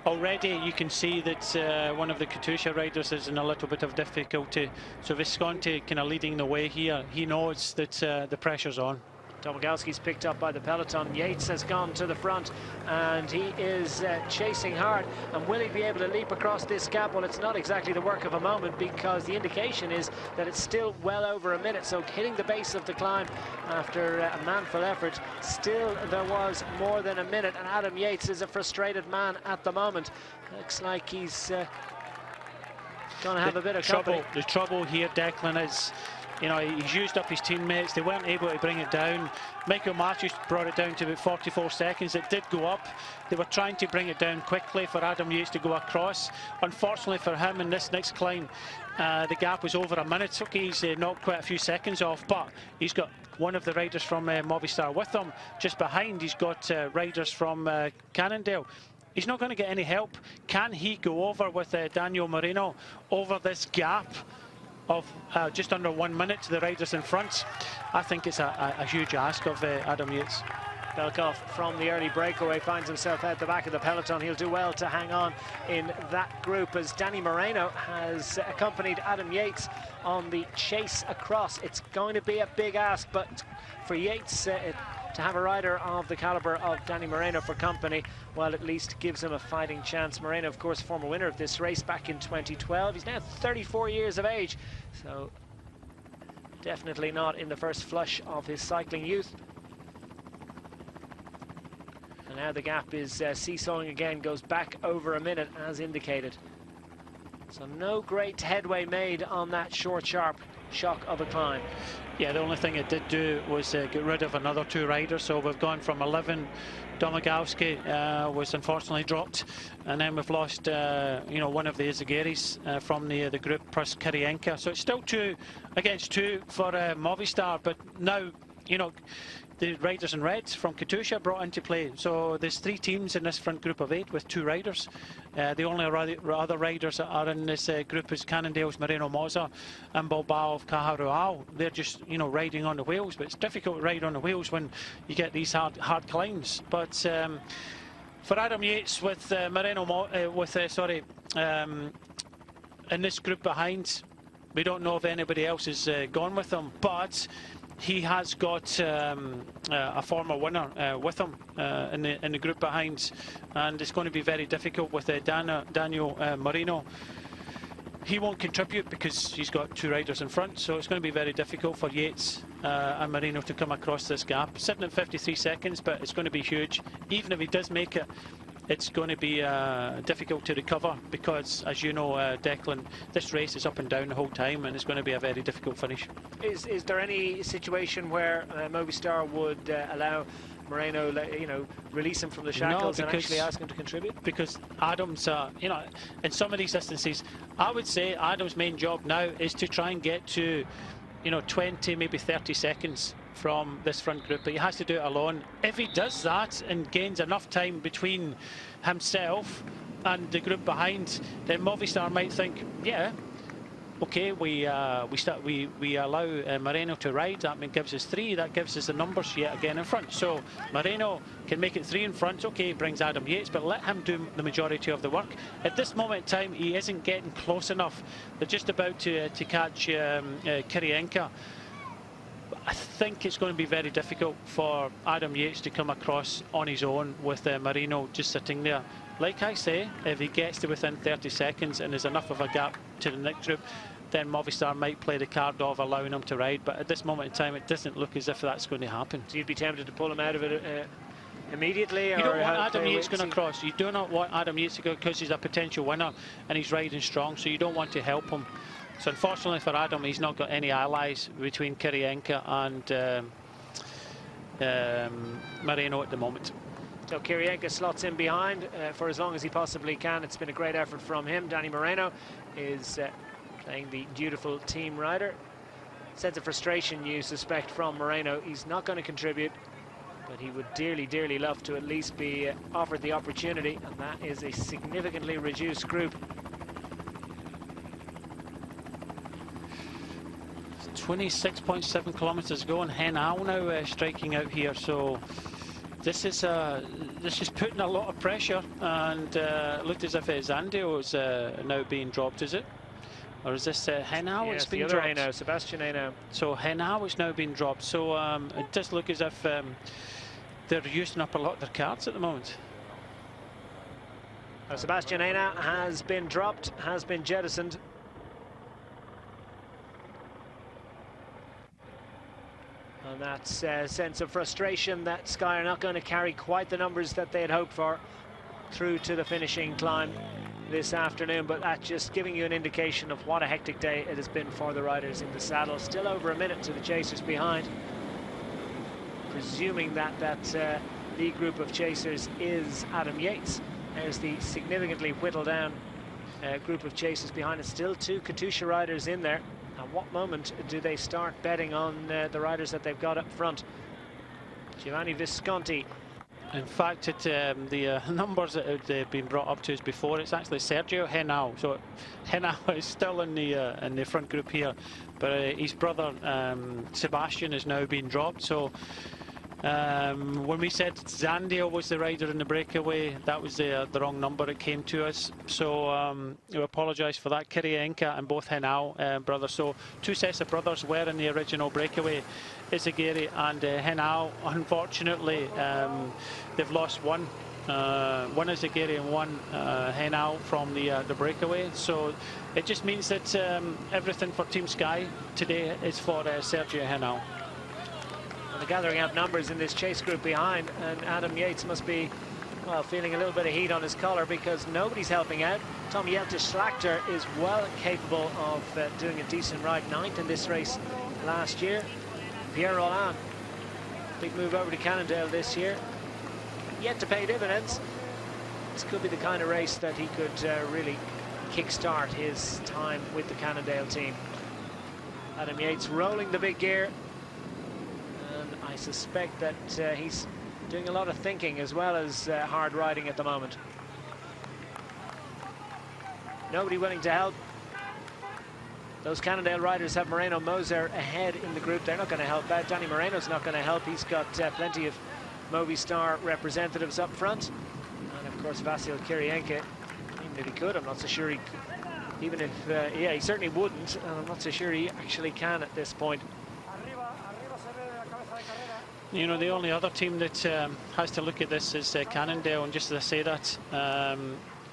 already you can see that one of the Katusha riders is in a little bit of difficulty. So Visconti kind of leading the way here. He knows that the pressure's on. Domagowski's picked up by the peloton. Yates has gone to the front and he is chasing hard. And will he be able to leap across this gap? Well, it's not exactly the work of a moment, because the indication is that it's still well over a minute. So hitting the base of the climb after a manful effort, still there was more than a minute. And Adam Yates is a frustrated man at the moment. Looks like he's going to have a bit of trouble. The trouble here, Declan, is You know, he's used up his teammates. They weren't able to bring it down. Michael Matthews brought it down to about 44 seconds. It did go up. They were trying to bring it down quickly for Adam Yates to go across. Unfortunately for him, in this next climb, the gap was over a minute. Okay, he's knocked quite a few seconds off, but he's got one of the riders from Movistar with him. Just behind, he's got riders from Cannondale. He's not going to get any help. Can he go over with Daniel Moreno over this gap of just under 1 minute to the riders in front? I think it's a huge ask of Adam Yates. Belkov from the early breakaway finds himself at the back of the peloton. He'll do well to hang on in that group as Danny Moreno has accompanied Adam Yates on the chase across. It's going to be a big ask, but for Yates to have a rider of the caliber of Danny Moreno for company, well, at least gives him a fighting chance. Moreno, of course, former winner of this race back in 2012. He's now 34 years of age, so definitely not in the first flush of his cycling youth. And now the gap is seesawing again, goes back over a minute as indicated. So no great headway made on that short, sharp shock of a climb. Yeah, the only thing it did do was get rid of another 2 riders. So we've gone from 11. Domagowski was unfortunately dropped, and then we've lost you know, one of the Izaguirres from the group, plus Kirienka. So it's still 2 against 2 for Movistar, but now, you know, the riders in red from Katusha brought into play. So there's 3 teams in this front group of 8 with 2 riders. The only other riders that are in this group is Cannondale's Moreno Moza and Bilbao of Cajarual. They're just, you know, riding on the wheels, but it's difficult to ride on the wheels when you get these hard climbs. But for Adam Yates with in this group behind, we don't know if anybody else is gone with them, but he has got a former winner with him in the group behind, and it's going to be very difficult with Daniel Moreno. He won't contribute because he's got 2 riders in front, so it's going to be very difficult for Yates and Moreno to come across this gap. Sitting at 53 seconds, but it's going to be huge. Even if he does make it, it's going to be difficult to recover because, as you know, Declan, this race is up and down the whole time, and it's going to be a very difficult finish. Is there any situation where Movistar would allow Moreno, you know, release him from the shackles and actually ask him to contribute? Because Adam's, you know, in some of these distances, I would say Adam's main job now is to try and get to, you know, 20, maybe 30 seconds from this front group, but he has to do it alone. If he does that and gains enough time between himself and the group behind, then Movistar might think, yeah, okay, we allow Moreno to ride. That gives us 3. That gives us the numbers yet again in front. So Moreno can make it 3 in front. Okay, brings Adam Yates, but let him do the majority of the work. At this moment in time, he isn't getting close enough. They're just about to catch Kirienka. I think it's going to be very difficult for Adam Yates to come across on his own with Moreno just sitting there. Like I say, if he gets to within 30 seconds and there's enough of a gap to the next group, then Movistar might play the card of allowing him to ride. But at this moment in time, it doesn't look as if that's going to happen. So you'd be tempted to pull him out of it immediately? You don't want Adam Yates going across. You do not want Adam Yates to go because he's a potential winner and he's riding strong, so you don't want to help him. So unfortunately for Adam, he's not got any allies between Kirienka and Moreno at the moment. So Kirienka slots in behind for as long as he possibly can. It's been a great effort from him. Danny Moreno is playing the dutiful team rider. Sense of frustration, you suspect, from Moreno. He's not going to contribute, but he would dearly, dearly love to at least be offered the opportunity, and that is a significantly reduced group. 26.7 kilometres ago, and Henao now striking out here. So this is putting a lot of pressure, and looked as if Zandio is now being dropped, is it? Or is this Henao? Yeah, it's the been other dropped. Henao, Sebastian Henao. So Henao is now being dropped. So it does look as if they're using up a lot of their cards at the moment. Sebastian Henao has been dropped, has been jettisoned. And that sense of frustration that Sky are not going to carry quite the numbers that they had hoped for through to the finishing climb. this afternoon, but that's just giving you an indication of what a hectic day it has been for the riders in the saddle. Still over a minute to the chasers behind. Presuming that lead group of chasers is Adam Yates. There's the significantly whittled down group of chasers behind. It's still 2 Katusha riders in there. At what moment do they start betting on the riders that they've got up front? Giovanni Visconti. In fact, the numbers that have been brought up to us before, it's actually Sergio Henao. So Henao is still in the front group here, but his brother Sebastian has now been dropped. So when we said Zandio was the rider in the breakaway, that was the wrong number that came to us. So we apologise for that. Kirienka and both Henao brothers. So 2 sets of brothers were in the original breakaway. Izagiri and Henao. Unfortunately, they've lost one Izagiri and one Henao from the breakaway. So it just means that everything for Team Sky today is for Sergio Henao. They're gathering up numbers in this chase group behind, and Adam Yates must be, well, feeling a little bit of heat on his collar because nobody's helping out. Tom Jelte-Schlachter is well capable of doing a decent ride, 9th in this race last year. Pierre Rolland, big move over to Cannondale this year, yet to pay dividends. This could be the kind of race that he could really kickstart his time with the Cannondale team. Adam Yates rolling the big gear. I suspect that he's doing a lot of thinking as well as hard riding at the moment. Nobody willing to help. Those Cannondale riders have Moreno Moser ahead in the group. They're not going to help out. Danny Moreno's not going to help. He's got plenty of Movistar representatives up front. And of course, Vasil Kirienka, even if he could, I'm not so sure he could. Even if, yeah, he certainly wouldn't. And I'm not so sure he actually can at this point. You know, the only other team that has to look at this is Cannondale, and just as I say that,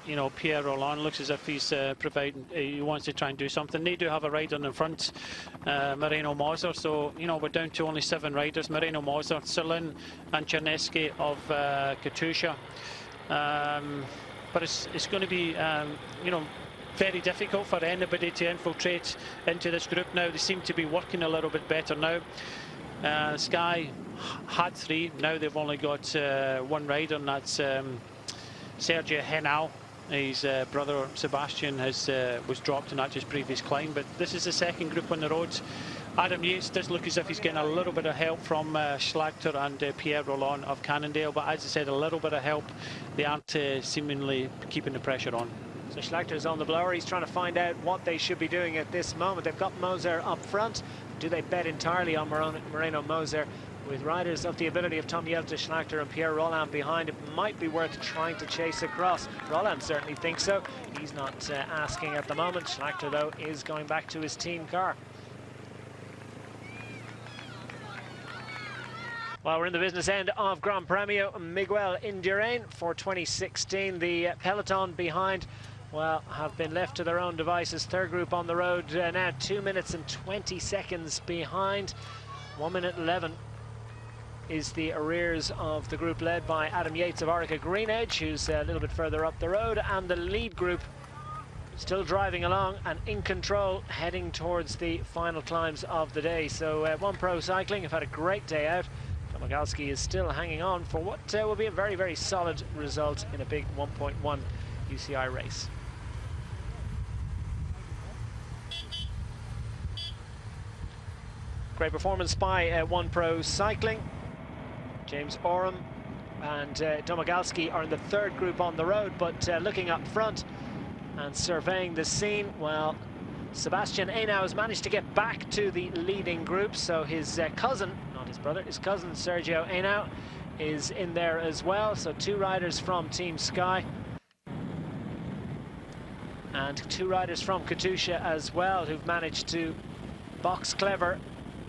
you know, Pierre Rolland looks as if he's he wants to try and do something. They do have a rider in front, Moreno Moser, so, you know, we're down to only 7 riders. Moreno Moser, Selin and Chernesky of Katusha. But it's going to be, you know, very difficult for anybody to infiltrate into this group now. They seem to be working a little bit better now. Sky had 3, now they've only got 1 rider, and that's Sergio Henao. His brother Sebastian was dropped in that just previous climb, but this is the second group on the road. Adam Yates does look as if he's getting a little bit of help from Schlachter and Pierre Rolland of Cannondale, but as I said, a little bit of help. They aren't seemingly keeping the pressure on. So Schlachter's on the blower. He's trying to find out what they should be doing at this moment. They've got Moser up front. Do they bet entirely on Moreno Moser? With riders of the ability of Tom Jelte-Schlachter and Pierre Rolland behind, it might be worth trying to chase across. Rolland certainly thinks so. He's not asking at the moment. Schlachter, though, is going back to his team car. Well, we're in the business end of Gran Premio Miguel Indurain for 2016. The peloton behind, well, have been left to their own devices. Third group on the road now, 2 minutes and 20 seconds behind. 1 minute 11 is the arrears of the group led by Adam Yates of Orica Green Edge, who's a little bit further up the road, and the lead group still driving along and in control, heading towards the final climbs of the day. So One Pro Cycling have had a great day out. Tomagalski is still hanging on for what will be a very, very solid result in a big 1.1 UCI race. Great performance by One Pro Cycling. James Oram and Domagalski are in the third group on the road, but looking up front and surveying the scene, well, Sebastian Henao has managed to get back to the leading group, so his cousin, not his brother, his cousin Sergio Henao is in there as well. So 2 riders from Team Sky and 2 riders from Katusha as well, who've managed to box clever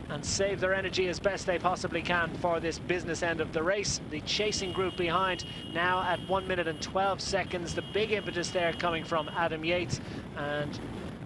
and save their energy as best they possibly can for this business end of the race. The chasing group behind now at 1 minute and 12 seconds. The big impetus there coming from Adam Yates, and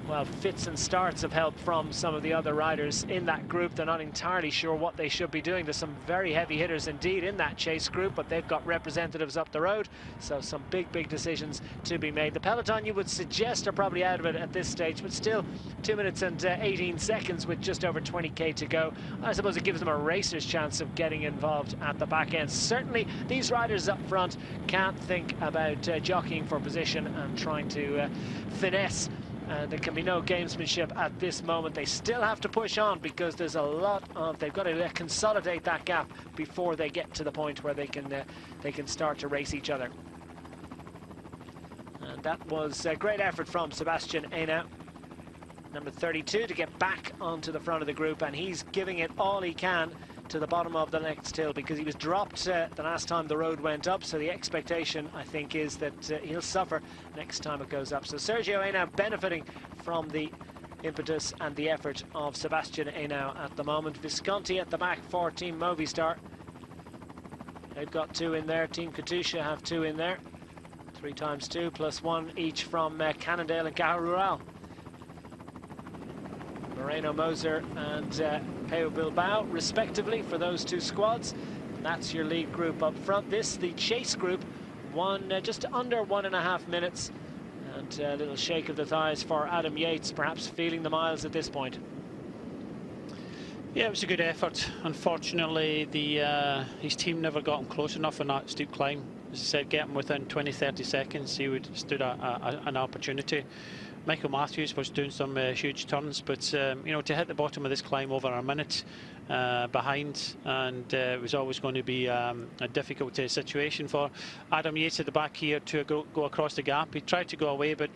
well, fits and starts of help from some of the other riders in that group. They're not entirely sure what they should be doing. There's some very heavy hitters indeed in that chase group, but they've got representatives up the road, so some big decisions to be made. The peloton, you would suggest, are probably out of it at this stage, but still 2 minutes and 18 seconds with just over 20k to go. I suppose it gives them a racer's chance of getting involved at the back end. Certainly these riders up front can't think about jockeying for position and trying to finesse. There can be no gamesmanship at this moment. They still have to push on because there's a lot of, they've got to consolidate that gap before they get to the point where they can start to race each other. And that was a great effort from Sebastian Hainaut, number 32, to get back onto the front of the group, and he's giving it all he can to the bottom of the next hill because he was dropped the last time the road went up, so the expectation, I think, is that he'll suffer next time it goes up. So Sergio Hainaut benefiting from the impetus and the effort of Sebastian Hainaut at the moment. Visconti at the back for Team Movistar. They've got 2 in there. Team Katusha have 2 in there. 3 times 2 plus 1 each from Cannondale and Caja Rural. Moreno Moser and Peo Bilbao, respectively, for those 2 squads. And that's your lead group up front. This, the chase group, just under 1.5 minutes. And a little shake of the thighs for Adam Yates, perhaps feeling the miles at this point. Yeah, it was a good effort. Unfortunately, his team never got him close enough on that steep climb. As I said, get him within 20-30 seconds, he would stood an opportunity. Michael Matthews was doing some huge turns, but you know, to hit the bottom of this climb over a minute behind, and it was always going to be a difficult situation for Adam Yates at the back here to go across the gap. He tried to go away, but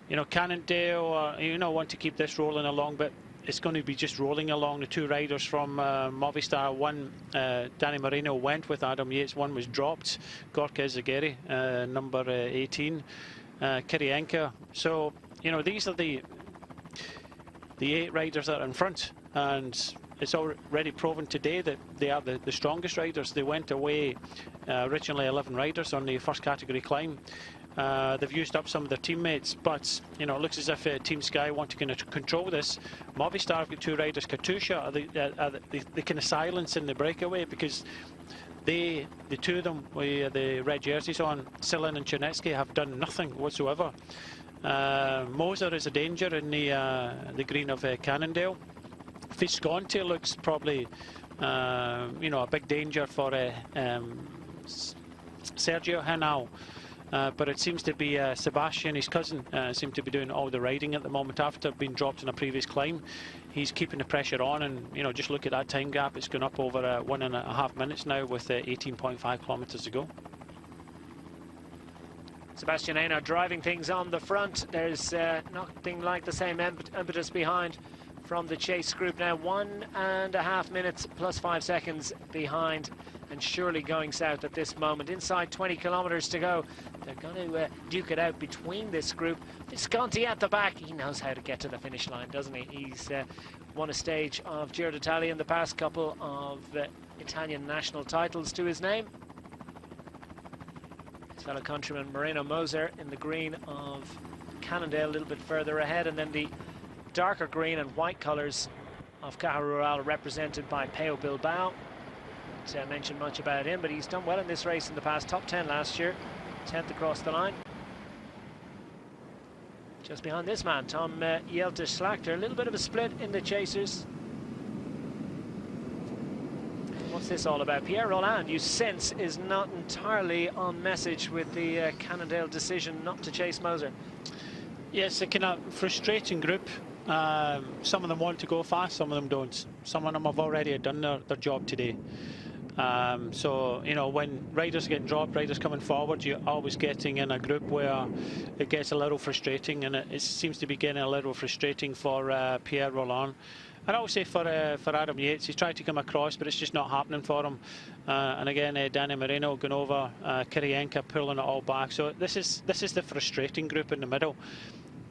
you know, Cannondale, you know, want to keep this rolling along, but it's going to be just rolling along. The 2 riders from Movistar, one, Danny Moreno, went with Adam Yates, one was dropped, Gorka Izagirre, number 18. Kirienka. So, you know, these are the 8 riders that are in front, and it's already proven today that they are the strongest riders. They went away originally 11 riders on the first category climb. They've used up some of their teammates, but you know, it looks as if Team Sky want to kind of control this. Movistar have got 2 riders. Katusha are the kind of silence in the breakaway, because the 2 of them with the red jerseys on, Silin and Chernetsky, have done nothing whatsoever. Moser is a danger in the green of Cannondale. Visconti looks probably you know, a big danger for Sergio Hainaut. But it seems to be Sebastian, his cousin, seem to be doing all the riding at the moment after being dropped in a previous climb. He's keeping the pressure on, and you know, just look at that time gap. It's gone up over 1.5 minutes now with 18.5 kilometers to go. Sebastian Hainaut driving things on the front. There's nothing like the same impetus behind from the chase group now. 1.5 minutes plus 5 seconds behind, and surely going south at this moment. Inside 20 kilometers to go. They're going to duke it out between this group. Visconti at the back. He knows how to get to the finish line, doesn't he? He's won a stage of Giro d'Italia in the past, couple of Italian national titles to his name. His fellow countryman Moreno Moser in the green of Cannondale, a little bit further ahead, and then the darker green and white colours of Caja Rural, represented by Peo Bilbao. Don't mention much about him, but he's done well in this race in the past. Top 10 last year, 10th across the line. Just behind this man, Tom Jelter-Slachter. A little bit of a split in the chasers. What's this all about? Pierre Rolland, you sense, is not entirely on message with the Cannondale decision not to chase Moser. Yeah, it's a kind of frustrating group. Some of them want to go fast, some of them don't. Some of them have already done their job today. So, you know, when riders get dropped, riders coming forward, you're always getting in a group where it gets a little frustrating, and it seems to be getting a little frustrating for Pierre Rolland. And I would say for Adam Yates, he's tried to come across, but it's just not happening for him. And again, Danny Moreno going over, Kirienka pulling it all back. So this is the frustrating group in the middle.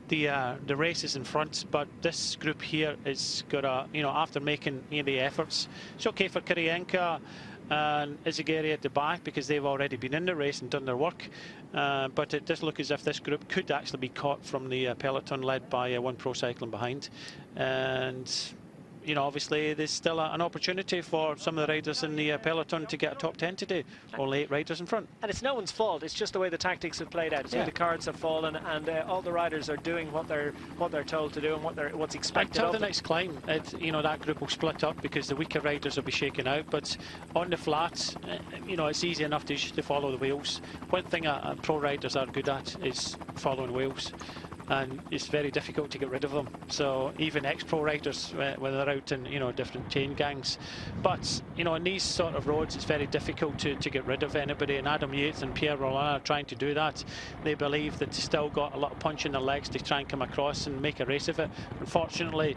The race is in front, but this group here is got a, you know, after making the efforts, it's okay for Kirienka. and Izagiri at the back because they've already been in the race and done their work. But it does look as if this group could actually be caught from the peloton led by One Pro Cycling behind. And you know, obviously there's still an opportunity for some of the riders in the peloton to get a top 10 today. Only 8 riders in front. And it's no one's fault. It's just the way the tactics have played out. It's the way the cards have fallen, and all the riders are doing what they're told to do and what's expected until of the them. next climb, you know, that group will split up because the weaker riders will be shaken out. But on the flats, you know, it's easy enough to follow the wheels. One thing pro riders are good at is following wheels. And it's very difficult to get rid of them. So even ex-pro riders, when they're out in, you know, different chain gangs. But, you know, in these sort of roads, it's very difficult to get rid of anybody. And Adam Yates and Pierre Rolland are trying to do that. They believe that they've still got a lot of punch in their legs to try and come across and make a race of it. Unfortunately,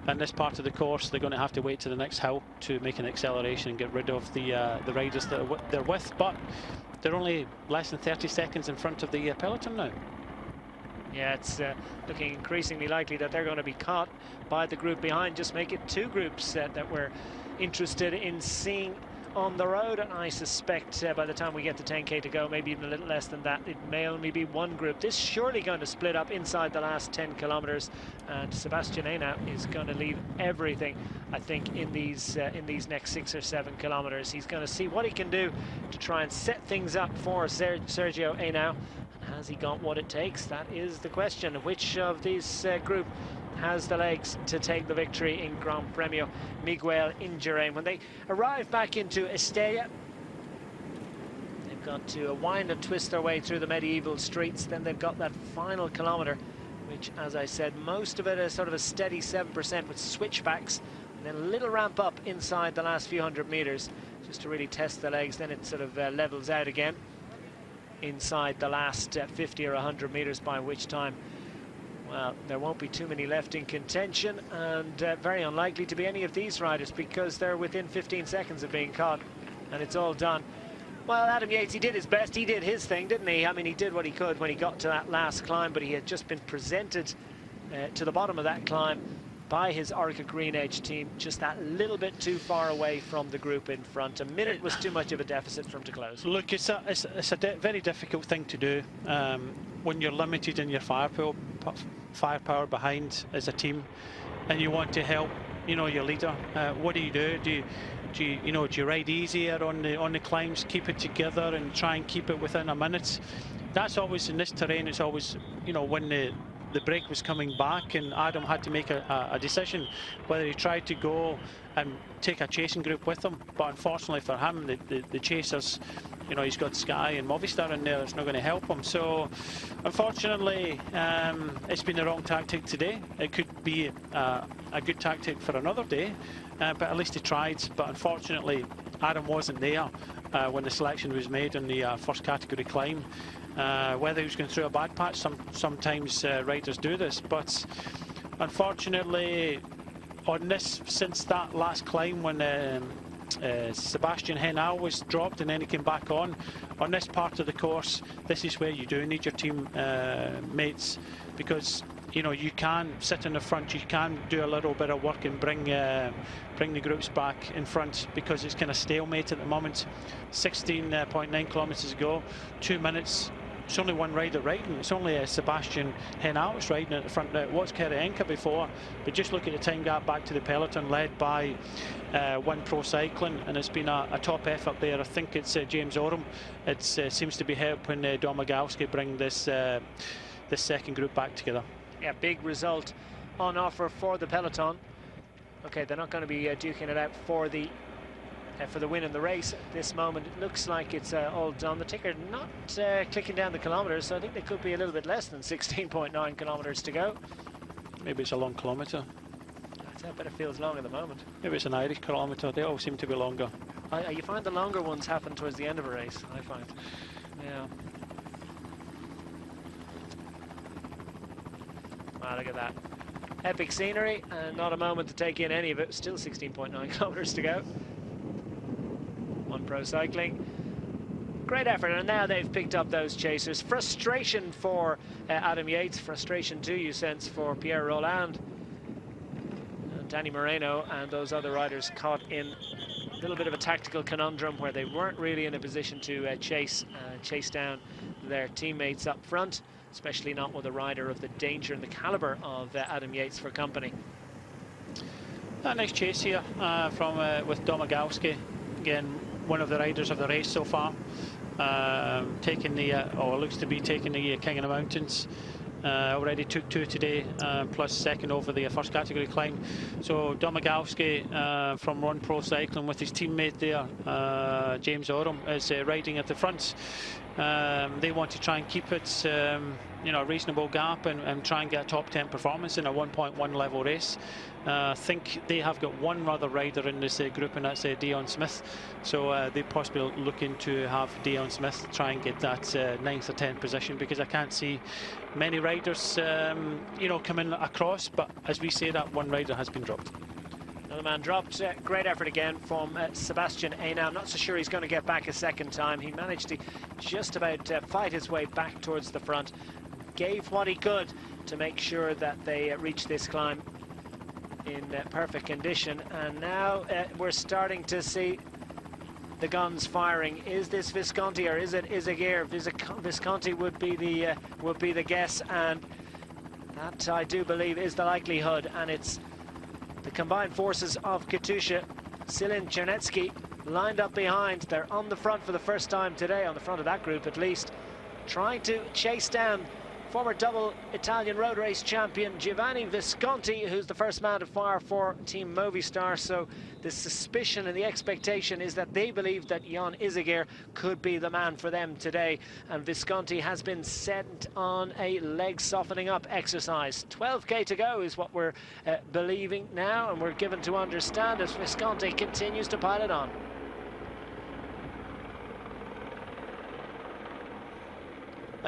in this part of the course, they're going to have to wait to the next hill to make an acceleration and get rid of the riders that they're with. But they're only less than 30 seconds in front of the peloton now. Yeah, it's looking increasingly likely that they're going to be caught by the group behind. Just make it 2 groups that we're interested in seeing on the road. And I suspect by the time we get to 10k to go, maybe even a little less than that, it may only be 1 group. This is surely going to split up inside the last 10 kilometers. And Sebastian Hainaut is going to leave everything, I think, in these next 6 or 7 kilometers. He's going to see what he can do to try and set things up for Sergio Hainaut. Has he got what it takes? That is the question. Which of these group has the legs to take the victory in Gran Premio Miguel Indurain? When they arrive back into Estella, they've got to wind and twist their way through the medieval streets. Then they've got that final kilometre, which, as I said, most of it is sort of a steady 7% with switchbacks, and then a little ramp up inside the last few hundred meters just to really test the legs. Then it sort of levels out again inside the last 50 or 100 meters, by which time, well, there won't be too many left in contention, and very unlikely to be any of these riders because they're within 15 seconds of being caught, and it's all done. Well, Adam Yates, he did his best. He did his thing, didn't he? I mean, he did what he could when he got to that last climb, but he had just been presented to the bottom of that climb by his Orica Green Edge team, just that little bit too far away from the group in front. A minute was too much of a deficit for him to close. Look, it's a very difficult thing to do when you're limited in your firepower behind as a team, and you want to help, you know, your leader. What do? Do you ride easier on the climbs, keep it together, and try and keep it within a minute? That's always in this terrain. It's always, you know, when the break was coming back and Adam had to make a decision whether he tried to go and take a chasing group with him. But unfortunately for him, the chasers, you know, he's got Sky and Movistar in there. It's not going to help him. So unfortunately, it's been the wrong tactic today. It could be a good tactic for another day, but at least he tried. But unfortunately, Adam wasn't there when the selection was made in the first category climb. Whether he was going through a bad patch, sometimes riders do this, but unfortunately on this, since that last climb when Sebastian Hainaut was dropped and then he came back on this part of the course, this is where you do need your team mates, because you know, you can sit in the front, you can do a little bit of work and bring the groups back in front, because it's kind of stalemate at the moment. 16.9 kilometers to go, 2 minutes. It's only one rider riding. It's only Sebastian Hainaut riding at the front now. It was Kerenka before, but just look at the time gap back to the peloton led by One Pro Cycling, and it's been a top effort there. I think it's James Oram. It seems to be helping Domagalski bring this second group back together. Yeah, big result on offer for the peloton. Okay, they're not going to be duking it out for the win in the race at this moment. It looks like it's all done. The ticker not clicking down the kilometers, so I think they could be a little bit less than 16.9 kilometers to go. Maybe it's a long kilometre. I bet it feels long at the moment. Maybe it's an Irish kilometre. They all seem to be longer. You find the longer ones happen towards the end of a race, I find. Yeah. Wow, look at that. Epic scenery, and not a moment to take in any of it. Still 16.9 kilometers to go. One Pro Cycling. Great effort, and now they've picked up those chasers. Frustration for Adam Yates. Frustration too, you sense, for Pierre Rolland. And Danny Moreno and those other riders caught in little bit of a tactical conundrum where they weren't really in a position to chase down their teammates up front, especially not with a rider of the danger and the caliber of Adam Yates for company. A nice chase here with Domagalski, again one of the riders of the race so far, taking the looks to be taking the King of the Mountains. Already took 2 today, plus second over the first category climb. So Domagalski from Run Pro Cycling with his teammate there, James Oram, is riding at the front. They want to try and keep it a reasonable gap and try and get a top 10 performance in a 1.1 level race. I think they have got one other rider in this group, and that's Dion Smith. So they're possibly looking to have Dion Smith try and get that 9th or 10th position, because I can't see many riders coming across. But as we say, that one rider has been dropped. Another man dropped. Great effort again from Sebastian Hainaut. I'm not so sure he's going to get back a second time. He managed to just about fight his way back towards the front. Gave what he could to make sure that they reached this climb in perfect condition. And now we're starting to see the guns firing. Is this Visconti or is it Izagirre? Visconti would be the guess, and that, I do believe, is the likelihood. And it's the combined forces of Katusha, Silin, Chernetsky lined up behind. They're on the front for the first time today, on the front of that group at least, trying to chase down former double Italian road race champion Giovanni Visconti, who's the first man to fire for Team Movistar. So the suspicion and the expectation is that they believe that Jan Izagirre could be the man for them today. And Visconti has been sent on a leg softening up exercise. 12k to go is what we're believing now, and we're given to understand as Visconti continues to pile it on.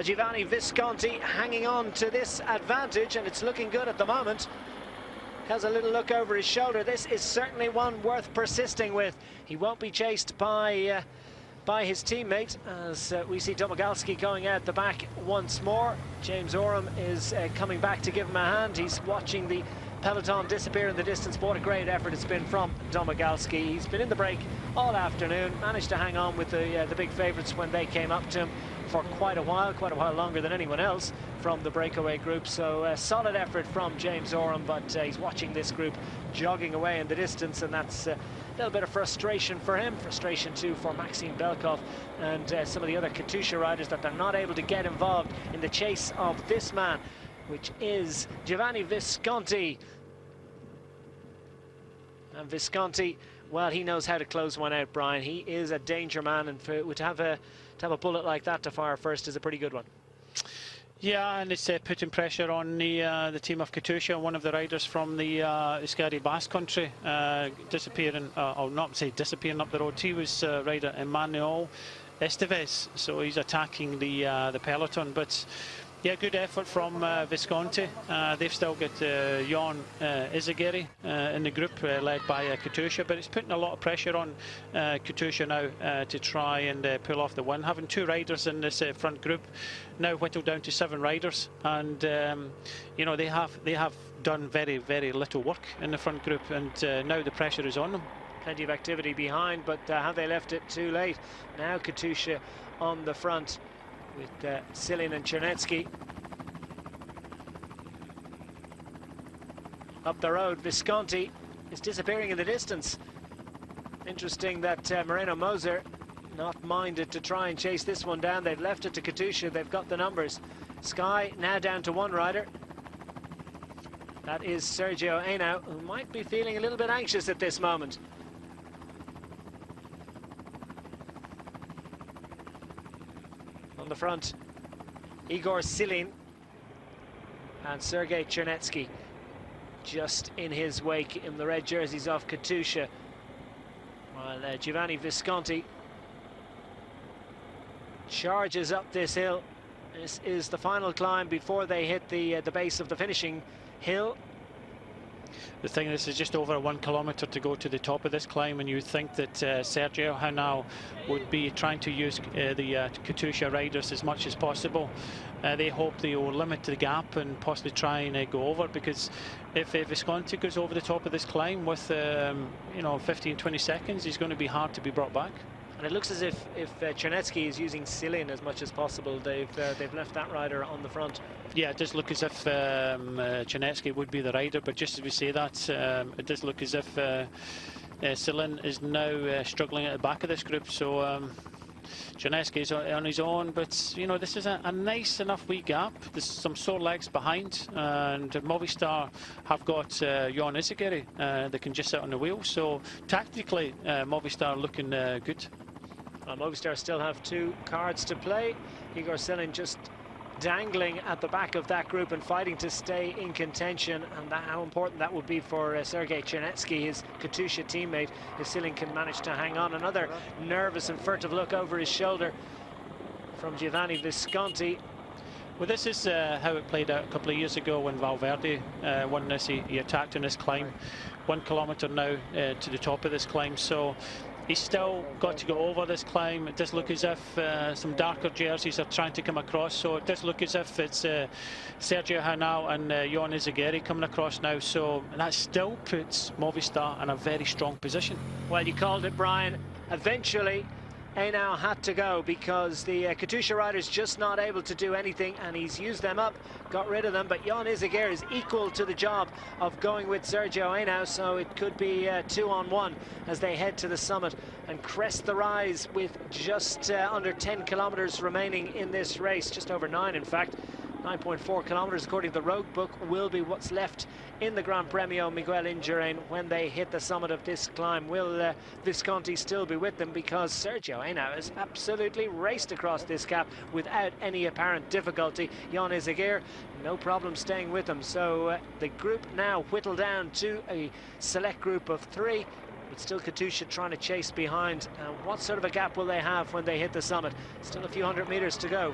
Giovanni Visconti hanging on to this advantage, and it's looking good at the moment. Has a little look over his shoulder. This is certainly one worth persisting with. He won't be chased by his teammate, as we see Domagalski going out the back once more. James Oram is coming back to give him a hand. He's watching the peloton disappear in the distance. What a great effort it's been from Domagalski. He's been in the break all afternoon, managed to hang on with the big favourites when they came up to him for quite a while longer than anyone else from the breakaway group. So solid effort from James Oram, but he's watching this group jogging away in the distance, and that's a little bit of frustration for him, frustration too for Maxime Belkov and some of the other Katusha riders, that they're not able to get involved in the chase of this man, which is Giovanni Visconti. And Visconti, well, he knows how to close one out, Brian. He is a danger man, and to have a bullet like that to fire first is a pretty good one. Yeah, and it's putting pressure on the team of Katusha. One of the riders from the Euskadi Basque country disappearing, I'll not say disappearing up the road. He was rider Emmanuel Estevez, so he's attacking the peloton. But yeah, good effort from Visconti. They've still got Jan Izagirre in the group, led by Katusha, but it's putting a lot of pressure on Katusha now to try and pull off the win. Having 2 riders in this front group, now whittled down to 7 riders, and they have done very, very little work in the front group, and now the pressure is on them. Plenty of activity behind, but have they left it too late? Now Katusha on the front with Silin and Chernetsky. Up the road, Visconti is disappearing in the distance. Interesting that Moreno Moser not minded to try and chase this one down. They've left it to Katusha. They've got the numbers. Sky now down to 1 rider. That is Sergio Hainaut, who might be feeling a little bit anxious at this moment. On the front, Igor Silin and Sergei Chernetsky just in his wake in the red jerseys of Katusha, while Giovanni Visconti charges up this hill. This is the final climb before they hit the base of the finishing hill. the thing, this is just over 1 kilometre to go to the top of this climb, and you would think that Sergio Henao would be trying to use the Katusha riders as much as possible. They hope they will limit the gap and possibly try and go over, because if Visconti goes over the top of this climb with 15-20 seconds, he's going to be hard to be brought back. And it looks as if Chernetsky is using Silin as much as possible. They've left that rider on the front. Yeah, it does look as if Chernetsky would be the rider, but just as we say that, it does look as if Silin is now struggling at the back of this group. So Chernetsky is on his own, but you know, this is a nice enough wee gap. There's some sore legs behind, and Movistar have got Jon Izagirre that can just sit on the wheel. So tactically, Movistar looking good. Movistar still have 2 cards to play. Igor Silin just dangling at the back of that group and fighting to stay in contention, and how important that would be for Sergei Chernetsky, his Katusha teammate, if Silin can manage to hang on. Another nervous and furtive look over his shoulder from Giovanni Visconti. Well, this is how it played out a couple of years ago when Valverde won this. He attacked in this climb. 1 kilometre now to the top of this climb, so he's still got to go over this climb. It does look as if some darker jerseys are trying to come across, so it does look as if it's Sergio Henao and Jon Izagirre coming across now, so that still puts Movistar in a very strong position. Well, you called it, Brian. Eventually Henao had to go because the Katusha rider's just not able to do anything, and he's used them up, got rid of them. But Jon Izagirre is equal to the job of going with Sergio Henao, so it could be 2-on-1 as they head to the summit and crest the rise with just under 10 kilometres remaining in this race, just over 9 in fact. 9.4 kilometres according to the road book will be what's left in the Gran Premio Miguel Indurain when they hit the summit of this climb. Will Visconti still be with them, because Sergio Henao has absolutely raced across this gap without any apparent difficulty. Jon Izagirre, no problem staying with them. So the group now whittled down to a select group of 3. But still Katusha trying to chase behind. What sort of a gap will they have when they hit the summit? Still a few hundred meters to go.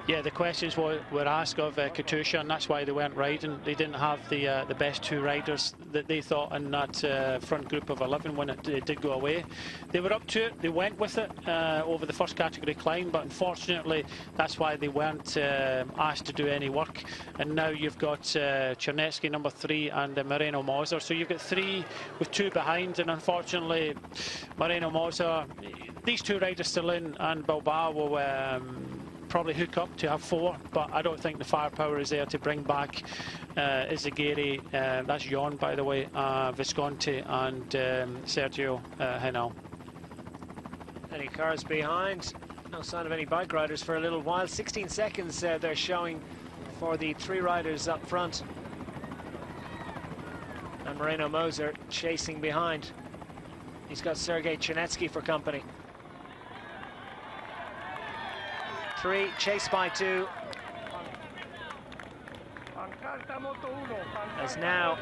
Yeah, the questions were asked of Katusha, and that's why they weren't riding. They didn't have the best 2 riders that they thought in that front group of 11 when it did go away. They were up to it, they went with it over the first category climb, but unfortunately that's why they weren't asked to do any work. And now you've got Chernetsky number 3 and Moreno Moser, so you've got 3 with 2 behind, and unfortunately Moreno Moser, these 2 riders still in, and Bilbao will probably hook up to have 4, but I don't think the firepower is there to bring back Izagirre, that's Jon by the way, Visconti and Sergio Henao. Any cars behind? No sign of any bike riders for a little while. 16 seconds they're showing for the 3 riders up front. And Moreno Moser chasing behind. He's got Sergei Chernetsky for company. 3, chased by 2. As now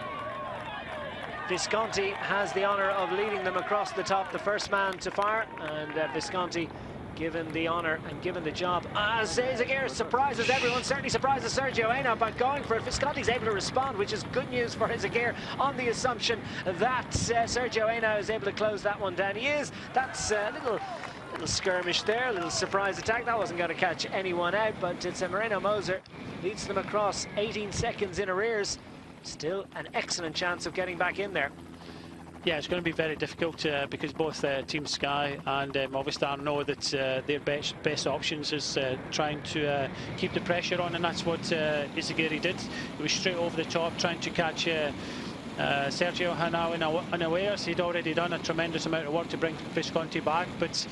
Visconti has the honour of leading them across the top, the first man to fire, and Visconti given the honour and given the job. As Izagirre surprises everyone, certainly surprises Sergio Henao by going for it. Visconti's able to respond, which is good news for Izagirre, on the assumption that Sergio Henao is able to close that one down. He is. That's a little skirmish there, a little surprise attack. That wasn't going to catch anyone out, but it's Moreno Moser leads them across, 18 seconds in arrears. Still an excellent chance of getting back in there. Yeah, it's going to be very difficult because both Team Sky and Movistar know that their best options is trying to keep the pressure on, and that's what Izagirre did. He was straight over the top trying to catch Sergio Henao unawares. He'd already done a tremendous amount of work to bring Visconti back, but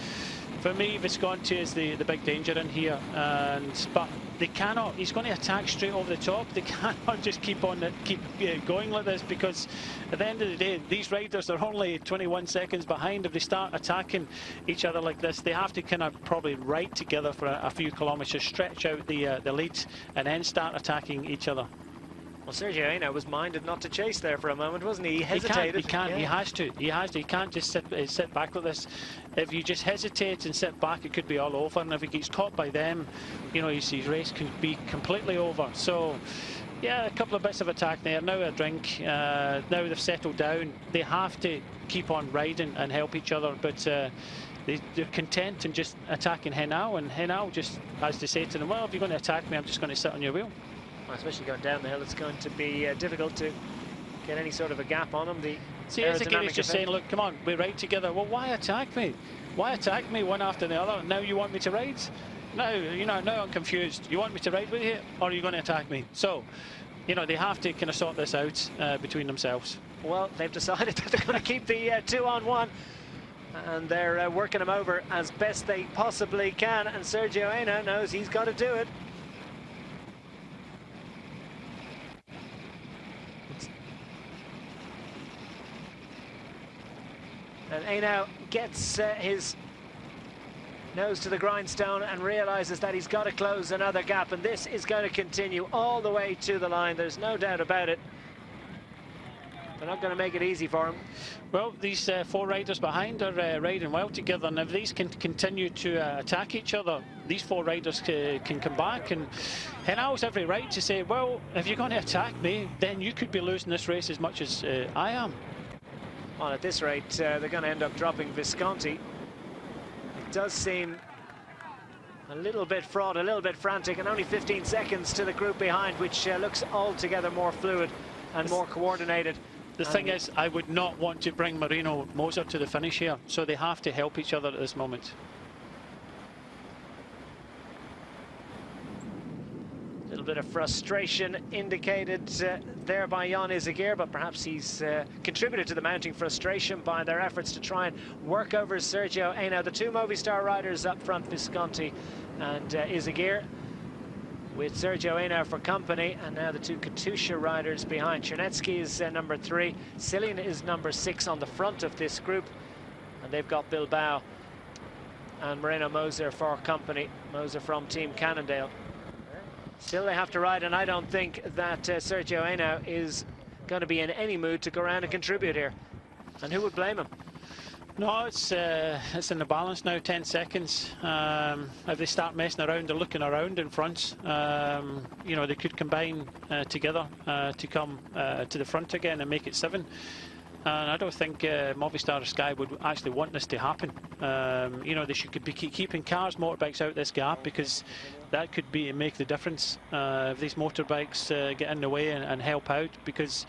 for me Visconti is the big danger in here, but they cannot, he's going to attack straight over the top. They cannot just keep going like this, because at the end of the day these riders are only 21 seconds behind. If they start attacking each other like this, they have to kind of probably ride together for a few kilometres, stretch out the lead, and then start attacking each other. Well, Sergio Henao was minded not to chase there for a moment, wasn't he? He hesitated. He can't. Yeah. He has to. He can't just sit back like this. If you just hesitate and sit back, it could be all over. And if he gets caught by them, you know, his race can be completely over. So Yeah, a couple of bits of attack there. Now a drink. Now they've settled down. They have to keep on riding and help each other, but they're content in just attacking Henao, and Henao just has to say to them, well, if you're going to attack me, I'm just going to sit on your wheel. Well, especially going down the hill, it's going to be difficult to get any sort of a gap on him. See, Izagir's just saying, look, come on, we ride together. Well, why attack me? Why attack me one after the other? Now you want me to ride? Now, you know, now I'm confused. You want me to ride with you, or are you going to attack me? So, you know, they have to kind of sort this out between themselves. Well, they've decided that they're going to keep the 2-on-1, and they're working him over as best they possibly can, and Sergio Henao knows he's got to do it. And Henao gets his nose to the grindstone and realizes that he's got to close another gap, and this is going to continue all the way to the line. There's no doubt about it. They're not going to make it easy for him. Well, these 4 riders behind are riding well together, and if these can continue to attack each other, these 4 riders can come back, and Henao's every right to say, well, if you're going to attack me, then you could be losing this race as much as I am. Well, at this rate, they're going to end up dropping Visconti. It does seem a little bit fraught, a little bit frantic, and only 15 seconds to the group behind, which looks altogether more fluid and more coordinated. The thing is, I would not want to bring Marino Moser to the finish here, so they have to help each other at this moment. A little bit of frustration indicated there by Jan Izagir, but perhaps he's contributed to the mounting frustration by their efforts to try and work over Sergio Henao. The 2 Movistar riders up front, Visconti and Izagir, with Sergio Henao for company, and now the 2 Katusha riders behind. Chernetsky is number 3, Cillian is number 6 on the front of this group, and they've got Bilbao and Moreno Moser for company. Moser from Team Cannondale. Still they have to ride, and I don't think that Sergio Henao is going to be in any mood to go around and contribute here. And who would blame him? No, it's in the balance now, 10 seconds. If they start messing around, they're looking around in front. You know, they could combine together to come to the front again and make it 7. And I don't think Movistar Sky would actually want this to happen. You know, they should be keeping cars, motorbikes out this gap, because that could make the difference if these motorbikes get in the way and help out, because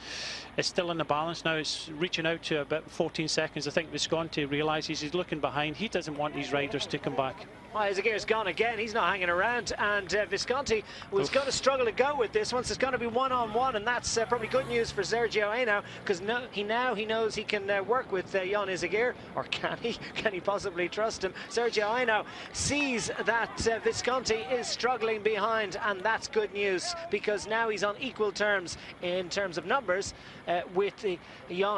it's still in the balance now. It's reaching out to about 14 seconds. I think Visconti realises he's looking behind. He doesn't want these riders to come back. Well, Izagir's gone again. He's not hanging around, and Visconti was going to struggle to go with this once. It's going to be 1-on-1, and that's probably good news for Sergio Henao, because he knows he can work with Jan Izagir, or can he? Can he possibly trust him? Sergio Henao sees that Visconti is struggling behind, and that's good news, because now he's on equal terms in terms of numbers with Jan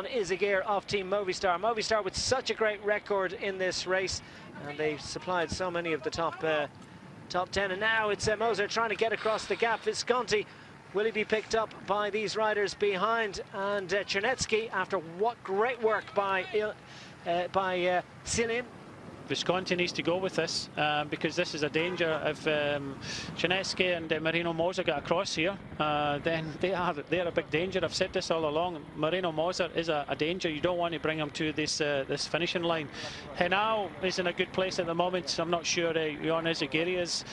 Izagir of Team Movistar. Movistar with such a great record in this race, and they supplied so many of the top 10, and now it's Moser trying to get across the gap. Visconti, will he be picked up by these riders behind? And Chernetsky, after what great work by Cillian. Visconti needs to go with this because this is a danger. If Chernetsky and Marino Moser get across here, then they're a big danger. I've said this all along. Marino Moser is a danger. You don't want to bring him to this finishing line. Henao is in a good place at the moment. I'm not sure Jan Izagir is.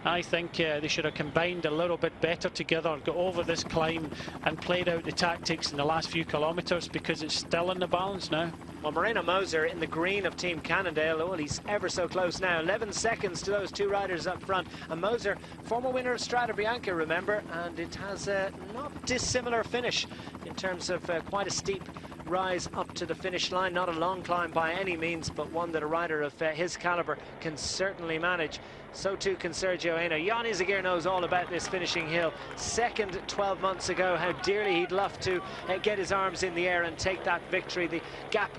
I think they should have combined a little bit better together, got over this climb and played out the tactics in the last few kilometres, because it's still in the balance now. Well, Moreno Moser in the green of Team Cannondale. Oh, he's ever so close now. 11 seconds to those 2 riders up front. And Moser, former winner of Strade Bianche, remember, and it has a not dissimilar finish in terms of quite a steep rise up to the finish line. Not a long climb by any means, but one that a rider of his calibre can certainly manage. So too can Sergio Henao. Jan Izagir knows all about this finishing hill. Second 12 months ago, how dearly he'd love to get his arms in the air and take that victory. The gap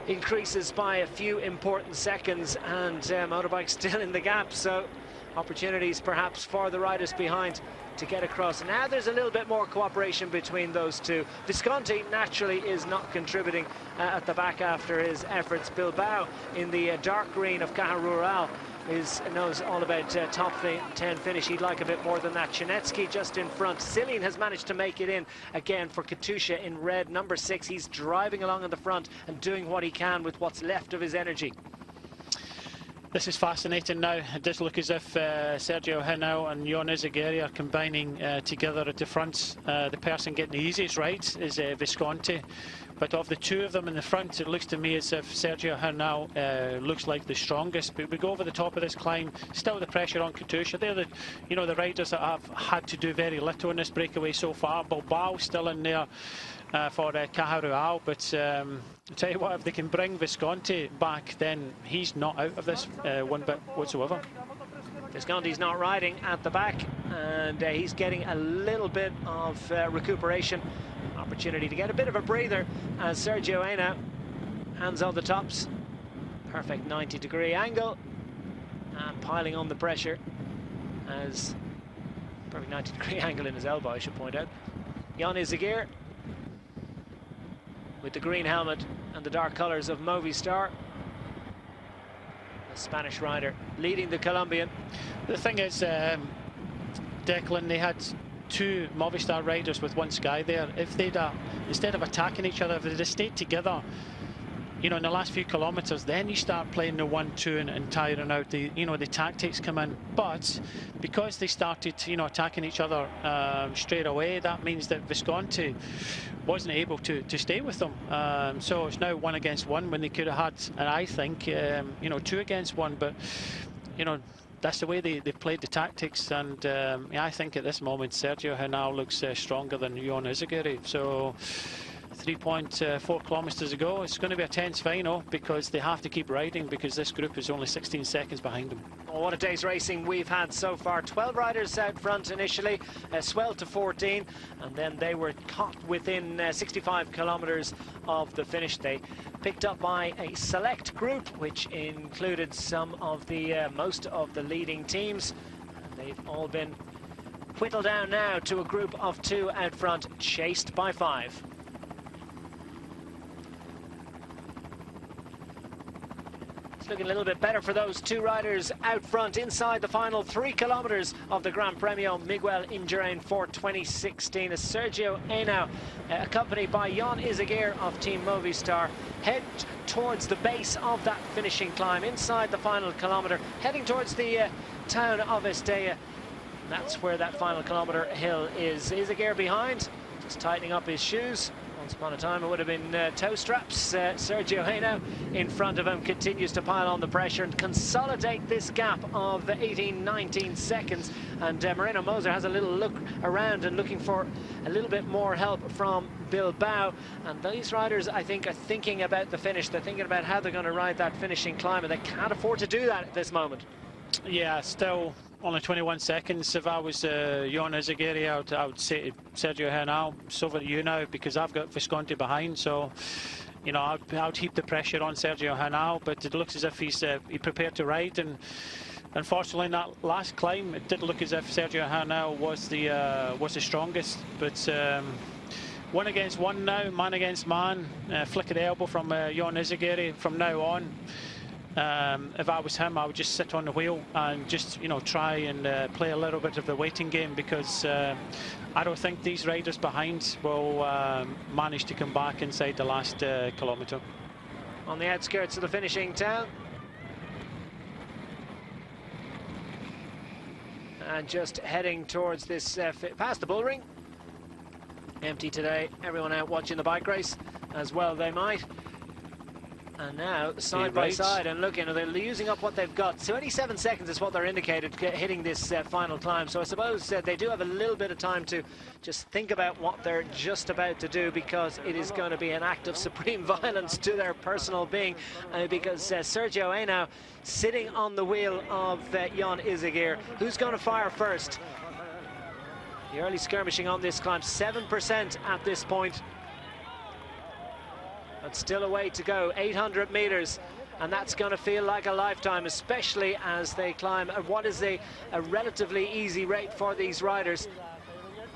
increases by a few important seconds, and motorbike still in the gap, so opportunities perhaps for the riders behind to get across. Now there's a little bit more cooperation between those 2. Visconti naturally is not contributing at the back after his efforts. Bilbao in the dark green of Caja Rural knows all about top 10 finish. He'd like a bit more than that. Chernetsky just in front. Cillian has managed to make it in again for Katusha in red, number 6. He's driving along in the front and doing what he can with what's left of his energy. This is fascinating now. It does look as if Sergio Henao and Jon Izagirre are combining together at the front. The person getting the easiest rides is Visconti. But of the two of them in the front, it looks to me as if Sergio Henao looks like the strongest. But we go over the top of this climb, still the pressure on Katusha. They're the, the riders that have had to do very little in this breakaway so far. Bilbao still in there for Cajarual, but I'll tell you what, if they can bring Visconti back, then he's not out of this one bit whatsoever. Visconti's not riding at the back, and he's getting a little bit of recuperation. Opportunity to get a bit of a breather as Sergio Henao hands on the tops. Perfect 90-degree angle and piling on the pressure as perfect 90-degree angle in his elbow, I should point out. Jon Izagirre with the green helmet and the dark colours of Movistar. The Spanish rider leading the Colombian. The thing is, Declan, they had two Movistar riders with one Sky there. If they'd instead of attacking each other, if they'd have stayed together, in the last few kilometres, then you start playing the 1-2 and tiring out. The tactics come in. But because they started, attacking each other straight away, that means that Visconti wasn't able to stay with them. So it's now 1 against 1 when they could have had, and I think, 2 against 1. But that's the way they played the tactics, and I think at this moment Sergio Henao looks stronger than Jon Izagirre. So 3.4 kilometres to go. It's going to be a tense final because they have to keep riding because this group is only 16 seconds behind them. Oh, what a day's racing we've had so far. 12 riders out front initially, swelled to 14, and then they were caught within 65 kilometres of the finish. They picked up by a select group which included some of the most of the leading teams, and they've all been whittled down now to a group of 2 out front, chased by 5. Looking a little bit better for those 2 riders out front inside the final 3 kilometres of the Gran Premio Miguel Indurain for 2016 as Sergio Henao, accompanied by Jon Izagirre of Team Movistar, head towards the base of that finishing climb inside the final kilometre, heading towards the town of Estella. That's where that final kilometre hill is. Izagirre behind, just tightening up his shoes. Once upon a time it would have been toe straps. Sergio Henao in front of him continues to pile on the pressure and consolidate this gap of 18-19 seconds. And Moreno Moser has a little look around and looking for a little bit more help from Bilbao. And these riders, I think, are thinking about the finish. They're thinking about how they're going to ride that finishing climb, and they can't afford to do that at this moment. Yeah, still only 21 seconds. If I was Jon Izagirre, I would say to Sergio Henao, it's over to you now because I've got Visconti behind. So, I would heap the pressure on Sergio Henao, but it looks as if he's prepared to ride. And unfortunately, in that last climb, it did look as if Sergio Henao was the strongest. But 1 against 1 now, man against man. Flick of the elbow from Jon Izagirre from now on. If I was him, I would just sit on the wheel and just, try and play a little bit of the waiting game because I don't think these riders behind will manage to come back inside the last kilometre. On the outskirts of the finishing town. And just heading towards this, past the bull ring. Empty today, everyone out watching the bike race, as well they might. And now, side by side, and looking, they're using up what they've got. 27 seconds is what they're indicated hitting this final climb. So I suppose they do have a little bit of time to just think about what they're just about to do, because it is going to be an act of supreme violence to their personal being. Because Sergio Henao sitting on the wheel of Jon Izagirre. Who's going to fire first? The early skirmishing on this climb, 7% at this point. But still a way to go, 800 meters, and that's going to feel like a lifetime, especially as they climb at what is a relatively easy rate for these riders.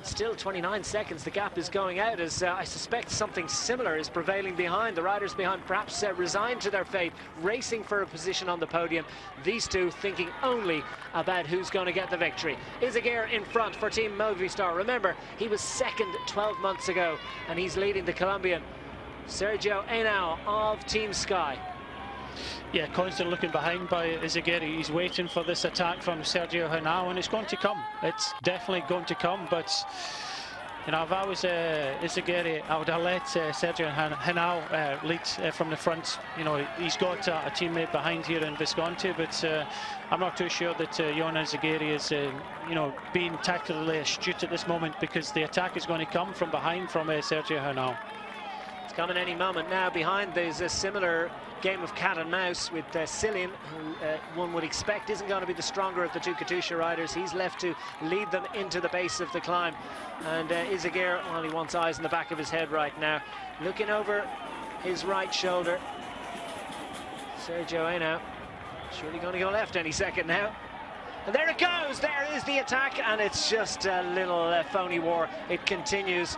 Still 29 seconds, the gap is going out as I suspect something similar is prevailing behind. The riders behind perhaps resigned to their fate, racing for a position on the podium. These two thinking only about who's going to get the victory. Izagirre in front for Team Movistar. Remember, he was second 12 months ago, and he's leading the Colombian Sergio Henao of Team Sky. Yeah, constant looking behind by Izagirre. He's waiting for this attack from Sergio Henao, and it's going to come. It's definitely going to come, but you know, if I was Izagirre, I would have let Sergio Henao lead from the front. You know, he's got a teammate behind here in Visconti, but I'm not too sure that Jon Izagirre is you know, being tactically astute at this moment, because the attack is going to come from behind from Sergio Henao. It's coming any moment now. Behind there's a similar game of cat and mouse with Cillian, who one would expect isn't going to be the stronger of the two Katusha riders. He's left to lead them into the base of the climb. And Izagirre, well, he wants eyes in the back of his head right now. Looking over his right shoulder. Sergio Henao, surely going to go left any second now. And there it goes, there is the attack, and it's just a little phony war. It continues.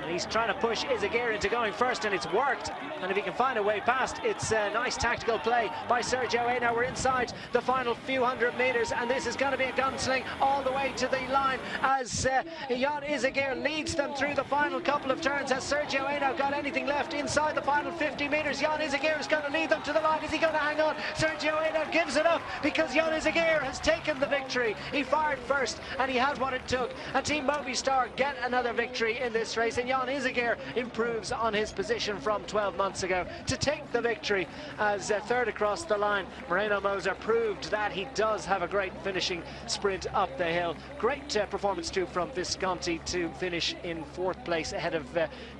And he's trying to push Izagirre into going first, and it's worked. And if he can find a way past, it's a nice tactical play by Sergio Henao. We're inside the final few hundred meters, and this is going to be a gunsling all the way to the line as Jon Izagirre leads them through the final couple of turns. Has Sergio Henao got anything left inside the final 50 meters? Jon Izagirre is going to lead them to the line. Is he going to hang on? Sergio Henao gives it up because Jon Izagirre has taken the victory. He fired first, and he had what it took. And Team Movistar get another victory in this race, and Jon Izagirre improves on his position from 12 months ago to take the victory as third across the line. Moreno Moser proved that he does have a great finishing sprint up the hill. Great performance too from Visconti to finish in fourth place ahead of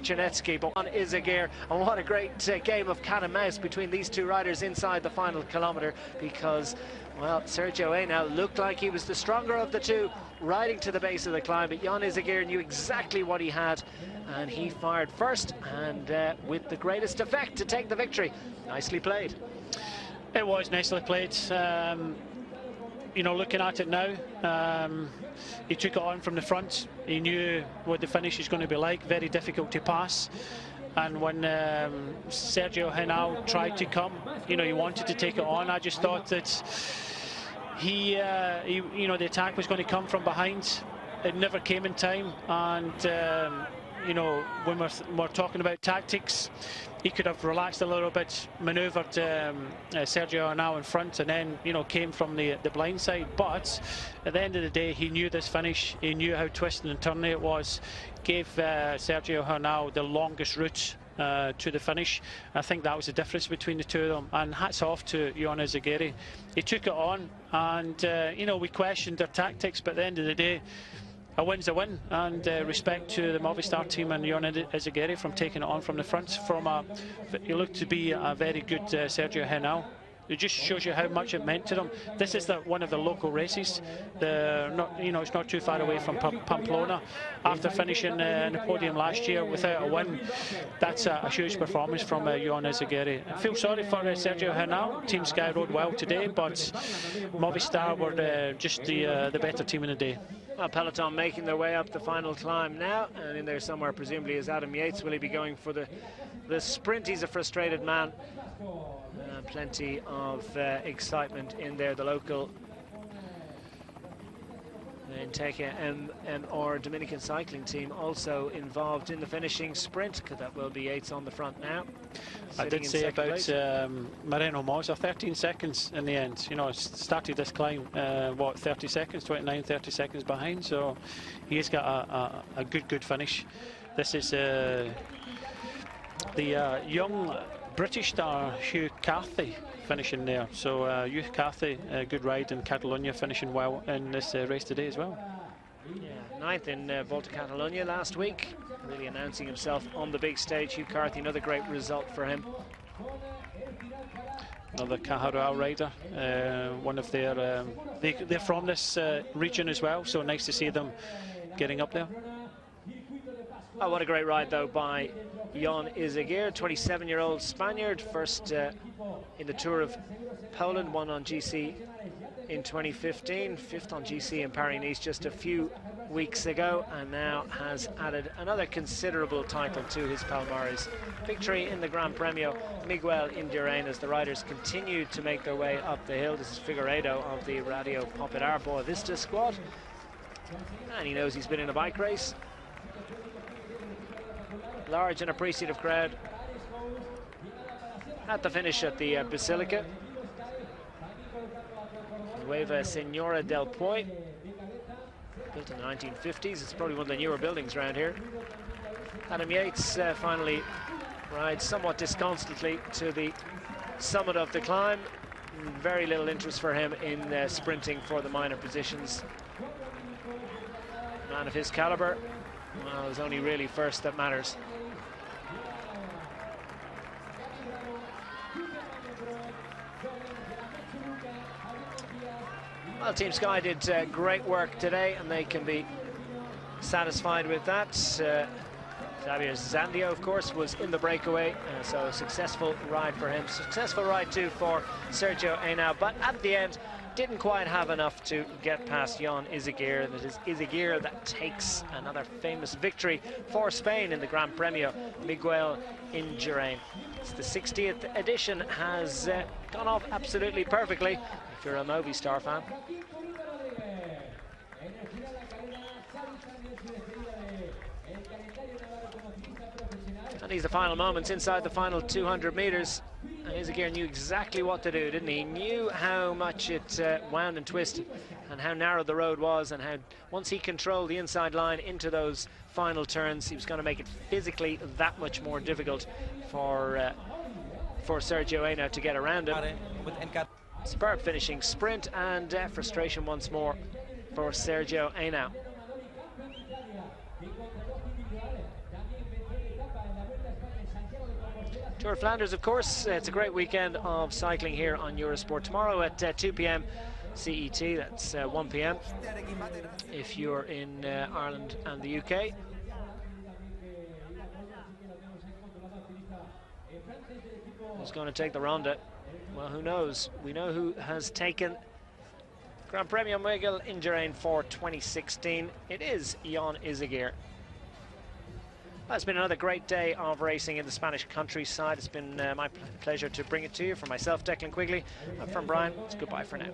Janetsky. But on Izagirre, and what a great game of cat and mouse between these two riders inside the final kilometre, because, well, Sergio Henao looked like he was the stronger of the two, riding to the base of the climb, but Jon Izagirre knew exactly what he had, and he fired first, and with the greatest effect to take the victory. Nicely played. It was nicely played. You know, looking at it now, he took it on from the front. He knew what the finish is going to be like, very difficult to pass. And when Sergio Henao tried to come, you know, he wanted to take it on. I just thought that he you know, the attack was going to come from behind. It never came in time, and you know, when we're talking about tactics, he could have relaxed a little bit, manoeuvred Sergio Henao in front, and then, you know, came from the blind side. But at the end of the day, he knew this finish. He knew how twisting and turny it was. Gave Sergio Henao the longest route to the finish. I think that was the difference between the two of them, and hats off to Jon Izagirre. He took it on, and you know, we questioned their tactics, but at the end of the day, a win's a win, and respect to the Movistar team and Jon Izagirre from taking it on from the front. He looked to be a very good Sergio Henao. It just shows you how much it meant to them. This is one of the local races. You know, it's not too far away from Pamplona. After finishing in the podium last year without a win, that's a huge performance from Jon Izagirre. I feel sorry for Sergio Henao. Team Sky rode well today, but Movistar were just the better team in the day. Well, Peloton making their way up the final climb now, and in there somewhere presumably is Adam Yates. Will he be going for the sprint? He's a frustrated man. Plenty of excitement in there. The local Inteca MR Dominican cycling team also involved in the finishing sprint, because that will be Yates on the front now. I did say about Moreno Moser, 13 seconds in the end. You know, started this climb, what, 30 seconds, 29, 30 seconds behind, so he's got a good finish. This is the young British star Hugh Carthy finishing there. So Hugh Carthy, a good ride in Catalonia, finishing well in this race today as well. Yeah, ninth in Volta Catalunya last week, really announcing himself on the big stage. Hugh Carthy, another great result for him. Another Cajarual rider, one of their, they're from this region as well, so nice to see them getting up there. Oh, what a great ride though by Jon Izagirre, 27-year-old Spaniard, first in the Tour of Poland, won on GC in 2015, fifth on GC in Paris-Nice, just a few weeks ago, and now has added another considerable title to his palmares. Victory in the Gran Premio Miguel Indurain as the riders continue to make their way up the hill. This is Figueiredo of the Radio Popular Boa Vista squad, and he knows he's been in a bike race. Large and appreciative crowd at the finish at the Basilica. Nueva Senora del Puy, built in the 1950s. It's probably one of the newer buildings around here. Adam Yates finally rides somewhat disconsolately to the summit of the climb. Very little interest for him in sprinting for the minor positions. Man of his caliber, well, it's only really first that matters. Well, Team Sky did great work today, and they can be satisfied with that. Xavier Zandio, of course, was in the breakaway, so a successful ride for him. Successful ride too for Sergio Henao, but at the end didn't quite have enough to get past Jon Izagirre, and it is Izagirre that takes another famous victory for Spain in the Gran Premio Miguel Indurain. It's the 60th edition, has gone off absolutely perfectly if you're a Movistar fan. And these are the final moments inside the final 200 meters. And Izagirre knew exactly what to do, didn't he? He knew how much it wound and twisted, and how narrow the road was, and how once he controlled the inside line into those final turns, he was going to make it physically that much more difficult for Sergio Henao to get around him. Superb finishing sprint, and frustration once more for Sergio Henao. Tour of Flanders, of course, it's a great weekend of cycling here on Eurosport. Tomorrow at 2 p.m. CET, that's 1 p.m. if you're in Ireland and the UK. Who's going to take the Ronda? Well, who knows? We know who has taken Gran Premio Miguel Indurain for 2016. It is Jon Izagirre. Well, it's been another great day of racing in the Spanish countryside. It's been my pleasure to bring it to you. For myself, Declan Quigley, and from Brian, it's goodbye for now.